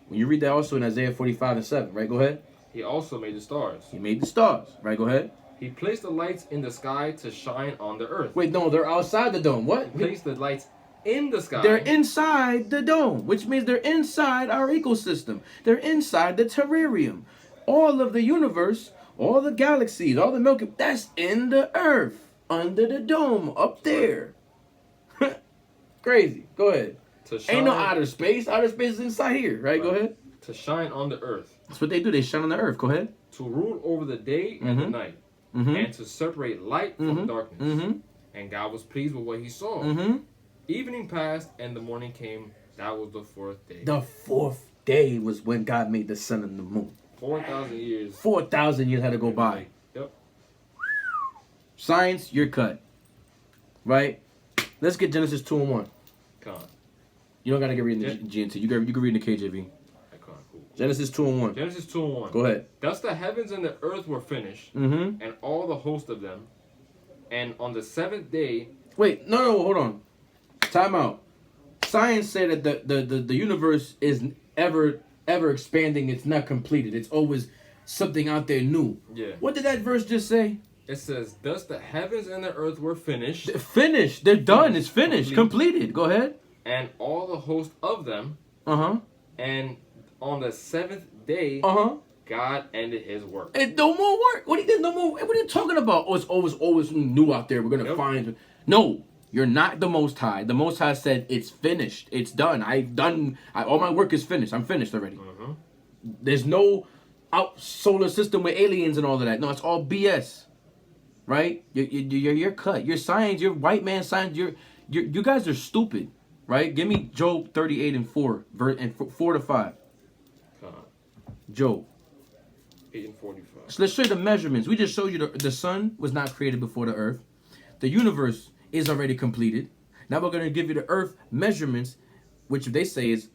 When you read that also in Isaiah 45:7, right? Go ahead. He also made the stars. He made the stars, right? Go ahead. He placed the lights in the sky to shine on the earth. Wait, no, they're outside the dome. What? He placed the lights in the sky. They're inside the dome, which means they're inside our ecosystem. They're inside the terrarium. All of the universe, all the galaxies, all the Milky, that's in the earth, under the dome, up there. Crazy. Go ahead. Ain't no outer space. Outer space is inside here, right? Go ahead. To shine on the earth. That's what they do. They shine on the earth. Go ahead. To rule over the day and the night. And to separate light from darkness. And God was pleased with what he saw. Evening passed and the morning came. That was the fourth day. The fourth day was when God made the sun and the moon. 4,000 years. 4,000 years had to go by. Yep. Science, you're cut. Right? Let's get Genesis 2:1. Come on. You don't gotta get reading the GNT. You can read in the KJV. Cool. Genesis 2:1. Genesis 2:1. Go ahead. Thus the heavens and the earth were finished, and all the host of them. And on the seventh day. Wait, no, hold on. Time out. Science said that the universe is ever expanding. It's not completed. It's always something out there new. Yeah. What did that verse just say? It says, "Thus the heavens and the earth were finished." They're finished. They're done. It's finished. Completed. Go ahead. And all the host of them. And on the seventh day, God ended his work. And no more work. There's no more. What are you talking about? Oh, it's always new out there. We're gonna find. No, you're not the Most High. The Most High said it's finished. It's done. All my work is finished. I'm finished already. There's no out solar system with aliens and all of that. No, it's all BS. Right? You're cut. Your science. Your white man science. You guys are stupid. Right? Give me Job 38:4, and 4-5. Job 8:45. So let's show you the measurements. We just showed you the sun was not created before the earth. The universe is already completed. Now we're going to give you the earth measurements, which they say is,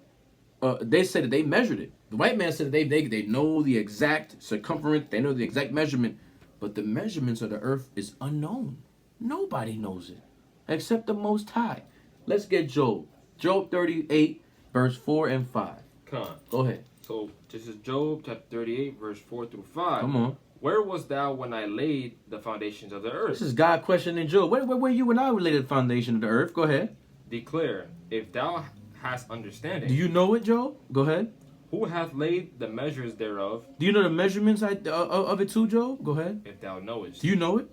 they say that they measured it. The white man said that they know the exact circumference. They know the exact measurement. But the measurements of the earth is unknown. Nobody knows it except the Most High. Let's get Job. Job 38, verse 4 and 5. Go ahead. So this is Job chapter 38, verse 4 through 5. Come on. Where was thou when I laid the foundations of the earth? This is God questioning Job. Where were you when I laid the foundation of the earth? Go ahead. Declare, if thou hast understanding. Do you know it, Job? Go ahead. Who hath laid the measures thereof? Do you know the measurements of it too, Job? Go ahead. If thou knowest. Do you know it?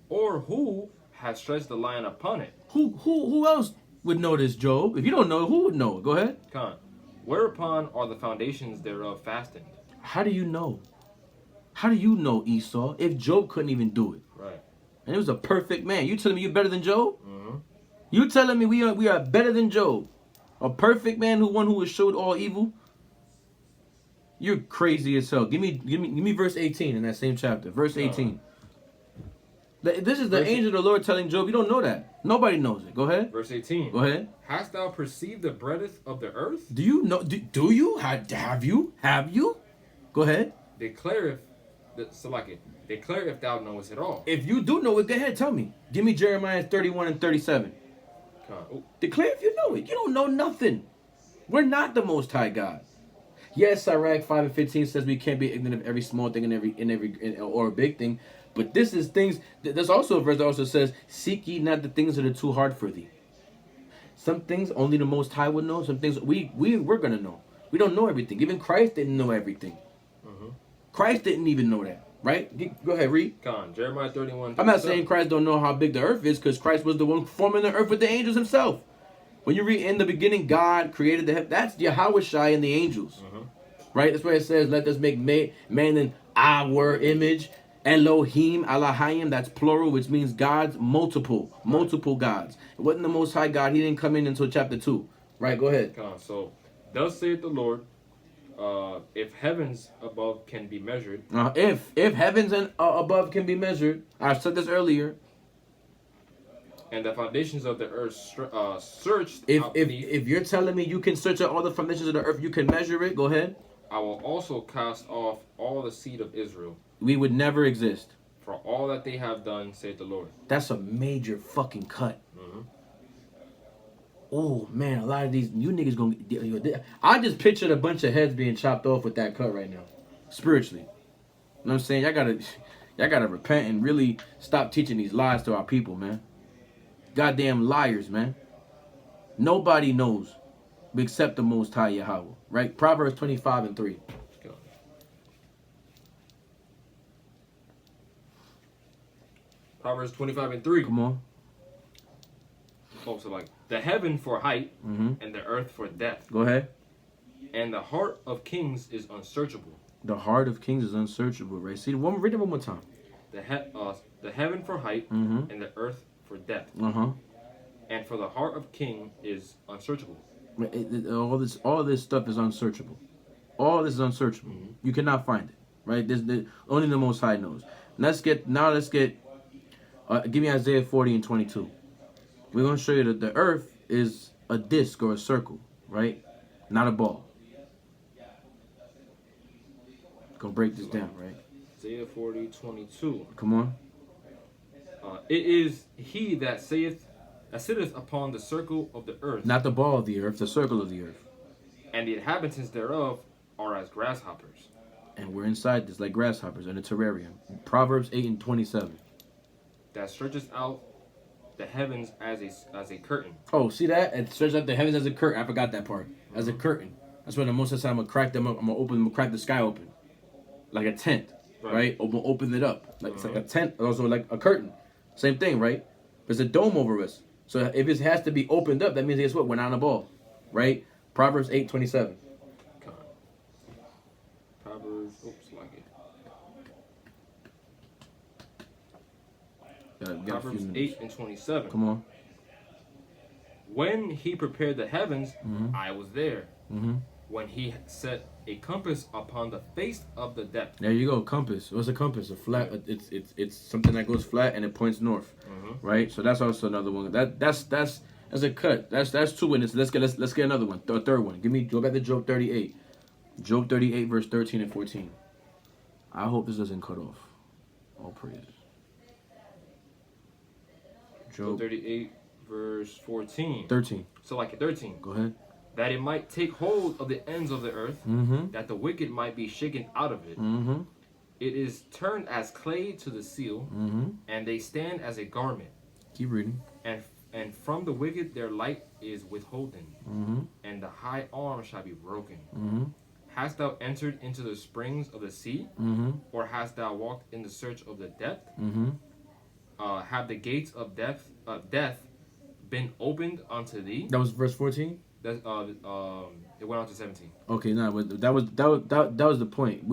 Or who hath stretched the line upon it? Who else would know this, Job? If you don't know it, who would know it? Go ahead. Whereupon are the foundations thereof fastened? How do you know? How do you know, Esau, if Job couldn't even do it? Right. And it was a perfect man. You telling me you're better than Job? You telling me we are better than Job? A perfect man who was showed all evil? You're crazy as hell. Give me verse 18 in that same chapter. Verse 18. This is the angel of the Lord telling Job, you don't know that. Nobody knows it. Go ahead. Verse 18. Go ahead. Hast thou perceived the breadth of the earth? Do you know? Do you? Have you? Have you? Go ahead. Declare if thou knowest it all. If you do know it, go ahead. Tell me. Give me Jeremiah 31 and 37. Declare if you know it. You don't know nothing. We're not the Most High God. Yes, Sirach 5 and 15 says we can't be ignorant of every small thing or a big thing. But this is things. There's also a verse that also says, "Seek ye not the things that are too hard for thee." Some things only the Most High would know. Some things we're gonna know. We don't know everything. Even Christ didn't know everything. Christ didn't even know that. Right? Go ahead, read. Jeremiah 31. I'm not saying Christ don't know how big the earth is, because Christ was the one forming the earth with the angels himself. When you read in the beginning, God created the heaven. That's Yahweh Shai and the angels. Right? That's where it says, "Let us make man in our image. Elohim, Elohim, that's plural, which means gods, multiple gods. It wasn't the Most High God. He didn't come in until chapter 2. Right, go ahead. So, thus saith the Lord, if heavens above can be measured. If heavens and above can be measured, I said this earlier. And the foundations of the earth searched if you're telling me you can search out all the foundations of the earth, you can measure it, go ahead. I will also cast off all the seed of Israel. We would never exist. For all that they have done, saith the Lord. That's a major fucking cut. Oh, man, a lot of these, you niggas gonna... I just pictured a bunch of heads being chopped off with that cut right now. Spiritually. You know what I'm saying? Y'all gotta repent and really stop teaching these lies to our people, man. Goddamn liars, man. Nobody knows except the Most High Yahweh. Right? Proverbs 25:3. Proverbs 25:3. Come on. Oh, so like the heaven for height and the earth for depth. Go ahead. And the heart of kings is unsearchable. The heart of kings is unsearchable, right? See, read it one more time. The heaven for height and the earth for depth. And for the heart of king is unsearchable. All this stuff is unsearchable. All this is unsearchable. You cannot find it, right? Only the Most High knows. Let's get. Give me Isaiah 40:22. We're gonna show you that the earth is a disc or a circle, right? Not a ball. Gonna break this down, right? Isaiah 40:22. Come on. It is he that sitteth upon the circle of the earth. Not the ball of the earth, the circle of the earth. And the inhabitants thereof are as grasshoppers. And we're inside this like grasshoppers in a terrarium. Proverbs 8:27. That stretches out the heavens as a curtain. Oh, see that? It stretches out the heavens as a curtain. I forgot that part. As a curtain. That's when the Most High I'm gonna crack them up. I'm gonna crack the sky open. Like a tent. Right? I'm gonna open it up. Like it's like a tent, also like a curtain. Same thing, right? There's a dome over us. So if it has to be opened up, that means guess what? We're not on a ball. Right? Proverbs 8:27. Proverbs, like it. Proverbs 8:27. Come on. When he prepared the heavens, I was there. When he set a compass upon the face of the depth. There you go, compass. What's a compass? A flat. It's something that goes flat and it points north, right? So that's also another one. That's a cut. That's two witnesses. Let's get another one. A third one. Go back to Job 38. Job 38 verse 13 and 14. I hope this doesn't cut off. All praises. Job 38 verse 14. 13. So like a 13. Go ahead. That it might take hold of the ends of the earth, that the wicked might be shaken out of it. It is turned as clay to the seal, and they stand as a garment. Keep reading. And from the wicked their light is withholden, and the high arm shall be broken. Hast thou entered into the springs of the sea, or hast thou walked in the search of the depth? Have the gates of death been opened unto thee? That was verse 14. That it went on to 17. Okay, no, but that was the point.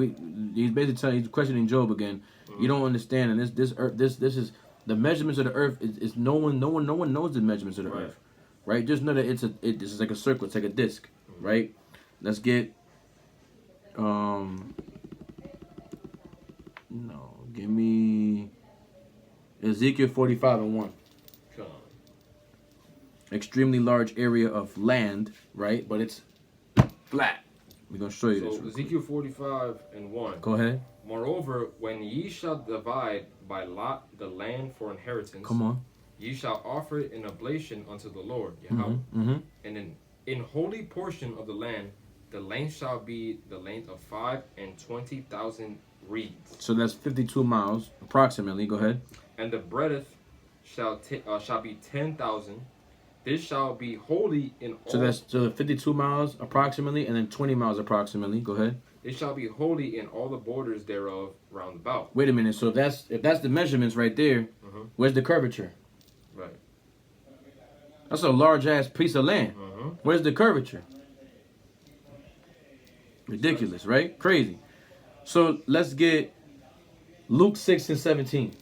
He's basically he's questioning Job again. You don't understand, and this is the measurements of the earth is no one knows the measurements of the earth, right? Just know that this is like a circle, it's like a disc, right? Let's get give me Ezekiel 45:1. Extremely large area of land, right? But it's flat. We're going to show you this. So Ezekiel 45:1. Go ahead. Moreover, when ye shall divide by lot the land for inheritance, come on, ye shall offer it in oblation unto the Lord, Yahweh. And in holy portion of the land, the length shall be the length of 520,000 reeds. So that's 52 miles approximately. Go ahead. And the breadth shall be 10,000. This shall be holy in all. So 52 miles approximately, and then 20 miles approximately. Go ahead. It shall be holy in all the borders thereof round about. Wait a minute. So if that's the measurements right there, where's the curvature? Right. That's a large ass piece of land. Where's the curvature? Ridiculous, right? Crazy. So let's get Luke 6 and 17.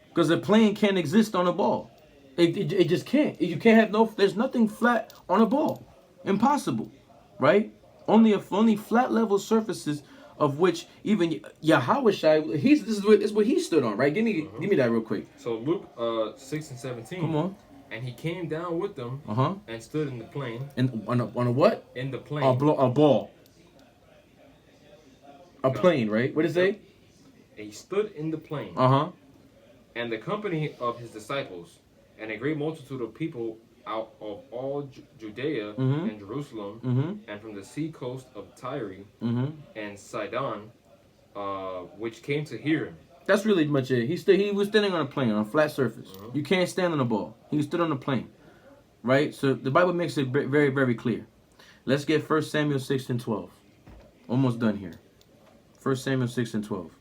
Because a plane can't exist on a ball. It just can't. You can't have no. There's nothing flat on a ball. Impossible, right? Only flat level surfaces of which even Yahweh Shai. This is what he stood on, right? Give me that real quick. So Luke 6 and 17. Come on. And he came down with them and stood in the plane. And on a what? In the plane. A ball. A plane, right? What did it say? He stood in the plane. And the company of his disciples, and a great multitude of people out of all Judea and Jerusalem, and from the sea coast of Tyre and Sidon, which came to hear him. That's really much it. He was standing on a plane, on a flat surface. You can't stand on a ball. He stood on a plane, right? So the Bible makes it very, very clear. Let's get 1 Samuel 6 and 12. Almost done here. 1 Samuel 6 and 12.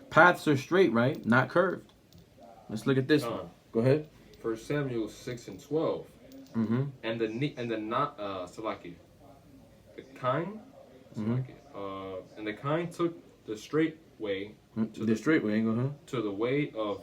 Paths are straight, right? Not curved. Let's look at this one. Go ahead. 1 Samuel 6 and 12. And the kine took the straight way. To the way of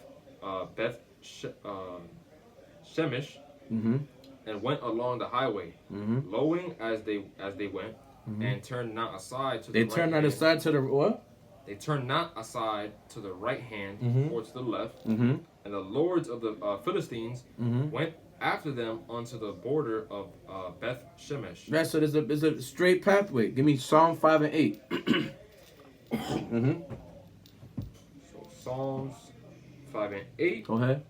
Beth Shemesh, and went along the highway, lowing as they went, and turned not aside to the right hand. They turned not aside to the what? They turned not aside to the right hand or to the left. And the lords of the Philistines went after them unto the border of Beth Shemesh. Right, so there's a straight pathway. Give me Psalm 5 and 8. So Psalms 5 and 8. Go ahead.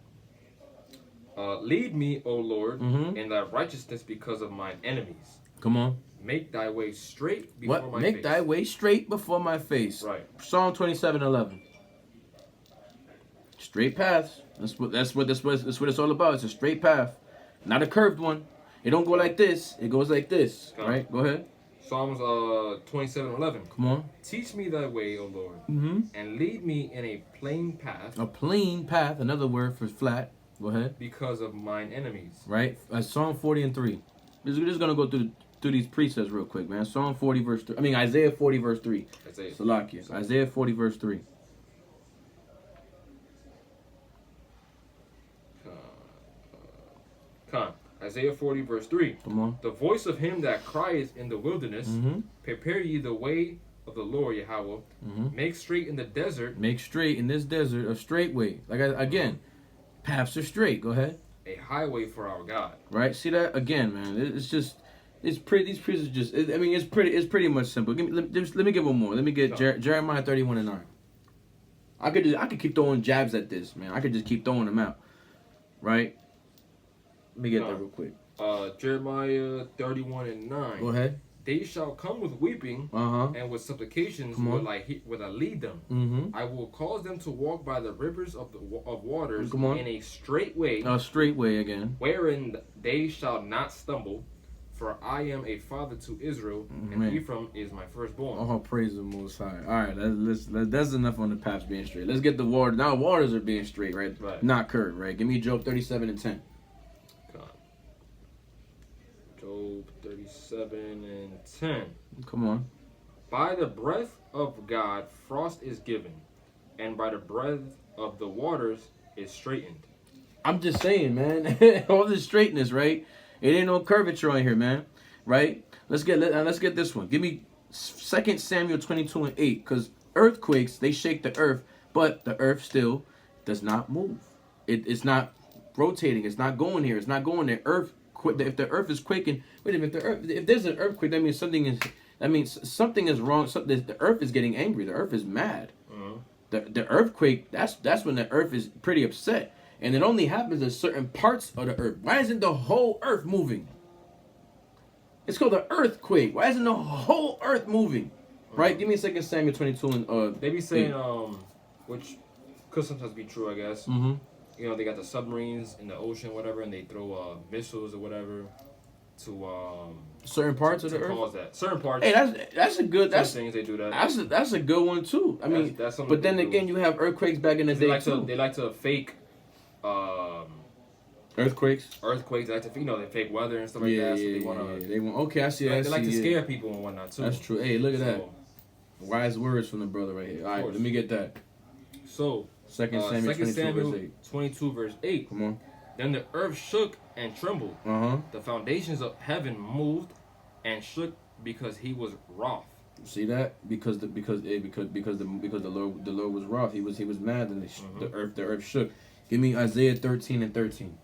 Lead me, O Lord, in thy righteousness because of mine enemies. Come on. Make thy way straight before my face. Make thy way straight before my face. Right. Psalm 27:11. Straight paths. That's what it's all about. It's a straight path, not a curved one. It don't go like this. It goes like this. Right? Go ahead. Psalms 27:11. Come on. Teach me thy way, O Lord, and lead me in a plain path. A plain path. Another word for flat. Go ahead. Because of mine enemies. Right. Psalm 40 and 3. We're just gonna go through these precepts real quick, man. Psalm 40 verse 3. I mean Isaiah 40 verse 3. Salakia. Isaiah 40 verse 3. Isaiah 40 verse 3. Come on. The voice of him that crieth in the wilderness, prepare ye the way of the Lord Yahweh. Make straight in the desert. Make straight in this desert a straight way. Again, paths are straight. Go ahead. A highway for our God. Right. See that again, man. It's pretty. These precepts just. It's pretty much simple. Let me give one more. Let me get Jeremiah 31 and 9. I could keep throwing jabs at this, man. I could just keep throwing them out. Right. Let me get that real quick. Jeremiah 31 and 9. Go ahead. They shall come with weeping and with supplications will I lead them. I will cause them to walk by the rivers of waters in a straight way. A straight way again. Wherein they shall not stumble. For I am a father to Israel, and Ephraim is my firstborn. Oh, praise the Most High. All right, that's enough on the paths being straight. Let's get the water. Now waters are being straight, right? Not curved, right? Give me Job 37 and 10. Job 37 and 10. Come on. By the breath of God, frost is given, and by the breath of the waters is straightened. I'm just saying, man. All this straightness, right? It ain't no curvature on here, man. Right? Let's get this one. Give me 2 Samuel 22 and 8. Because earthquakes, they shake the earth, but the earth still does not move. It's not rotating. It's not going here. It's not going there. If the earth is quaking, wait a minute. If there's an earthquake, that means something is wrong. The earth is getting angry. The earth is mad. The earthquake. That's when the earth is pretty upset, and it only happens in certain parts of the earth. Why isn't the whole earth moving? It's called an earthquake. Why isn't the whole earth moving? Right? Give me 2 Samuel 22 and they be saying which could sometimes be true, I guess. You know, they got the submarines in the ocean, whatever, and they throw missiles or whatever to certain parts of the earth. Cause that certain parts. Hey, that's a good. That's things they do that. That's a good one too. I mean, that's but then again, you have earthquakes back in the day too. They like to fake earthquakes. They like to they fake weather and stuff like that. So they want. Okay, I see. They like to scare people and whatnot too. That's true. Hey, look at that. Wise words from the brother right here. All right, let me get that. So, 2 Samuel 22 verse 8. Come on. Then the earth shook and trembled. The foundations of heaven moved and shook because he was wroth. See that? Because the Lord was wroth. He was mad, and the earth shook. Give me Isaiah 13:13.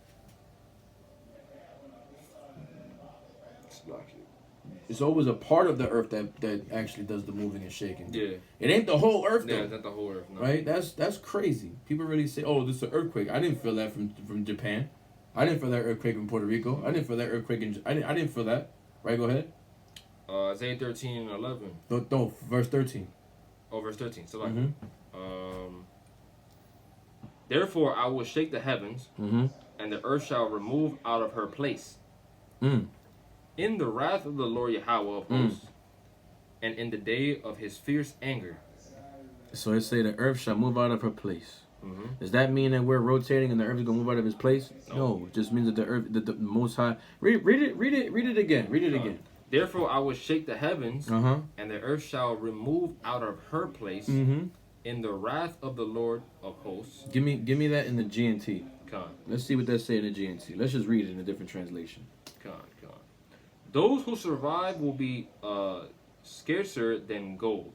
It's always a part of the earth that actually does the moving and shaking. Yeah. It ain't the whole earth though. Yeah, it's not the whole earth. No. Right? That's crazy. People really say, "Oh, this is an earthquake." I didn't feel that from Japan. I didn't feel that earthquake in Puerto Rico. I didn't feel that earthquake in. I didn't feel that. Right? Go ahead. Isaiah 13:11. No, verse 13. Oh, verse 13. So like, therefore I will shake the heavens, and the earth shall remove out of her place. In the wrath of the Lord Yahweh of hosts, and in the day of his fierce anger. So it say the earth shall move out of her place. Does that mean that we're rotating and the earth is gonna move out of its place? No, it just means that the earth, that the Most High. Read it again. Therefore I will shake the heavens, and the earth shall remove out of her place. In the wrath of the Lord of hosts. Give me that in the GNT. Con. Let's see what that say in the GNT. Let's just read it in a different translation. Con. Those who survive will be scarcer than gold.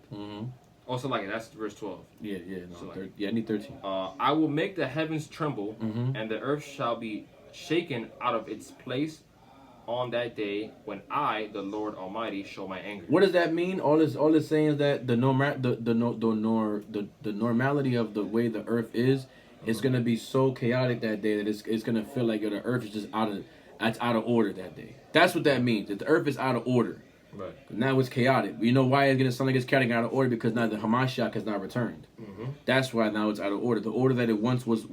Also, like that's verse 12. Yeah. No, so like, I need 13. I will make the heavens tremble, and the earth shall be shaken out of its place on that day when I, the Lord Almighty, show my anger. What does that mean? All it's saying is that the normality of the way the earth is gonna be so chaotic that day that it's gonna feel like the earth is just out of order that day. That's what that means. That the earth is out of order. Right. Now it's chaotic. You know why it's gonna sound like it's chaotic out of order? Because now the Hamashiach has not returned. That's why now it's out of order. The order that it once was,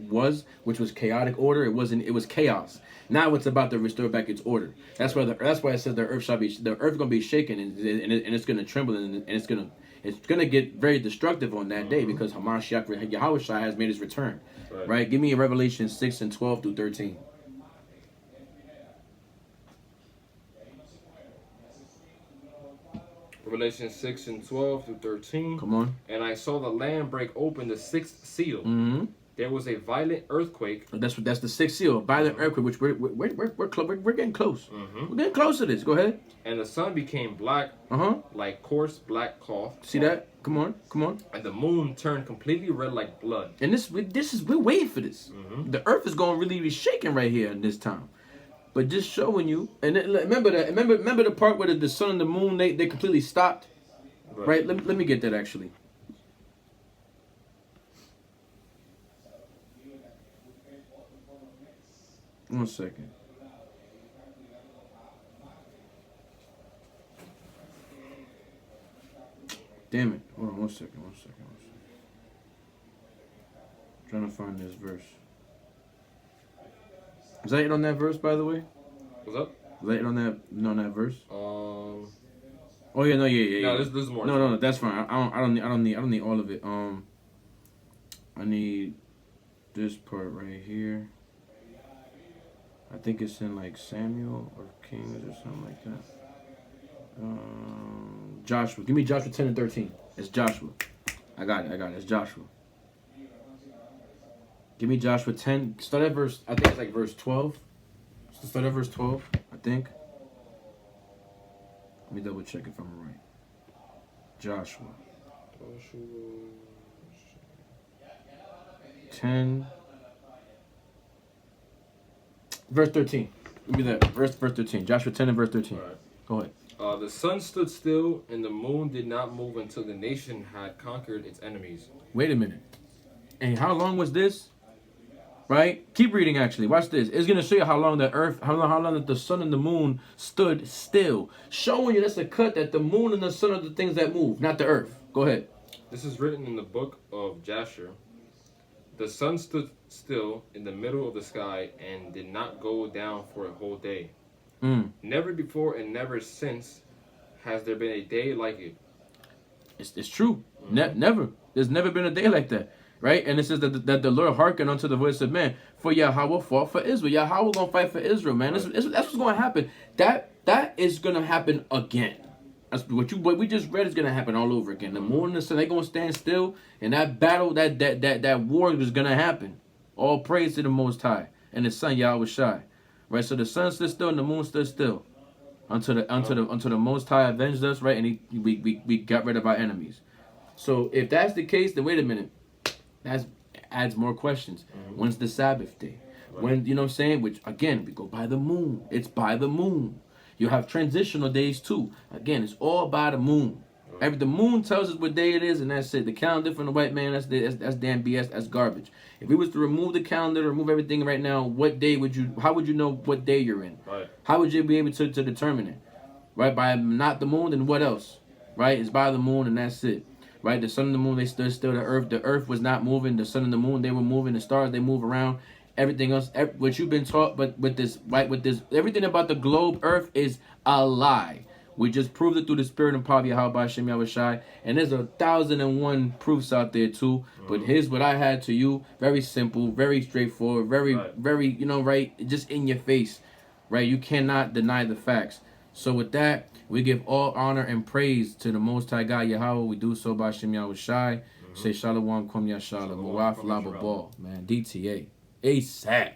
which was chaotic order, it was chaos. Now it's about to restore back its order. That's why it says the earth gonna be shaken and it's gonna tremble and it's gonna get very destructive on that day because Hamashiach Yahweh has made his return. Right? Give me Revelation 6:12 through 13. Revelation 6:12 through 13. Come on. And I saw the Lamb break open the sixth seal. There was a violent earthquake. That's the sixth seal, a violent earthquake, which we're getting close. We're getting close to this. Go ahead. And the sun became black, like coarse black cloth. See that? Come on. And the moon turned completely red like blood. And we're waiting for this. The earth is going to really be shaking right here in this time. But just showing you, and remember the part where the sun and the moon they completely stopped, right? Let me get that actually. One second. Damn it! Hold on, one second. I'm trying to find this verse. Is that it on that verse, by the way? What's up? Is that it on that verse? Oh yeah, no. No, this is more. No, that's fine. I don't need all of it. I need this part right here. I think it's in like Samuel or Kings or something like that. Joshua. Give me Joshua 10 and 13. It's Joshua. I got it. It's Joshua. Give me Joshua 10. Start at verse, I think it's like verse 12. Start at verse 12, I think. Let me double check if I'm right. Joshua. 10. Verse 13. Give me that. Verse 13. Joshua 10 and verse 13. All right. Go ahead. The sun stood still and the moon did not move until the nation had conquered its enemies. Wait a minute. And how long was this? Right? Keep reading actually. Watch this. It's going to show you how long how long that the sun and the moon stood still. Showing you that's a cut that the moon and the sun are the things that move, not the earth. Go ahead. This is written in the book of Jasher. The sun stood still in the middle of the sky and did not go down for a whole day. Never before and never since has there been a day like it. It's true. Never. There's never been a day like that. Right? And it says that the Lord hearkened unto the voice of man. For Yahweh fought for Israel. Yahweh going to fight for Israel, man. Right. That's what's going to happen. That is going to happen again. what we just read is gonna happen all over again. The moon and the sun, they gonna stand still, and that battle, that war is gonna happen. All praise to the Most High and the Son Yahweh Shai, right? So the sun stood still and the moon stood still until the Most High avenged us, right? And we got rid of our enemies. So if that's the case, then wait a minute, that adds more questions. When's the Sabbath day? When, you know what I'm saying? Which again, we go by the moon. It's by the moon. You have transitional days too. Again, it's all by the moon. The moon tells us what day it is, and that's it. The calendar from the white man, that's damn BS. That's garbage. If we was to remove the calendar, remove everything right now, what day would you? How would you know what day you're in? Right. How would you be able to determine it? Right, by not the moon, then what else? Right, it's by the moon, and that's it. Right, the sun and the moon, they stood still. The earth was not moving. The sun and the moon, they were moving. The stars, they move around. Everything else, what you've been taught, but with this, everything about the globe, earth is a lie. We just proved it through the spirit and power of Yahweh Shem Yahweh Shai. And there's 1,001 proofs out there too. But here's what I had to you. Very simple, very straightforward, very, you know, right? Just in your face, right? You cannot deny the facts. So with that, we give all honor and praise to the Most High God Yahweh. We do so by Shem Yahweh Shai. Say Shalom Kum Yashalom. Muaf Lababal. Man, DTA. ASAP.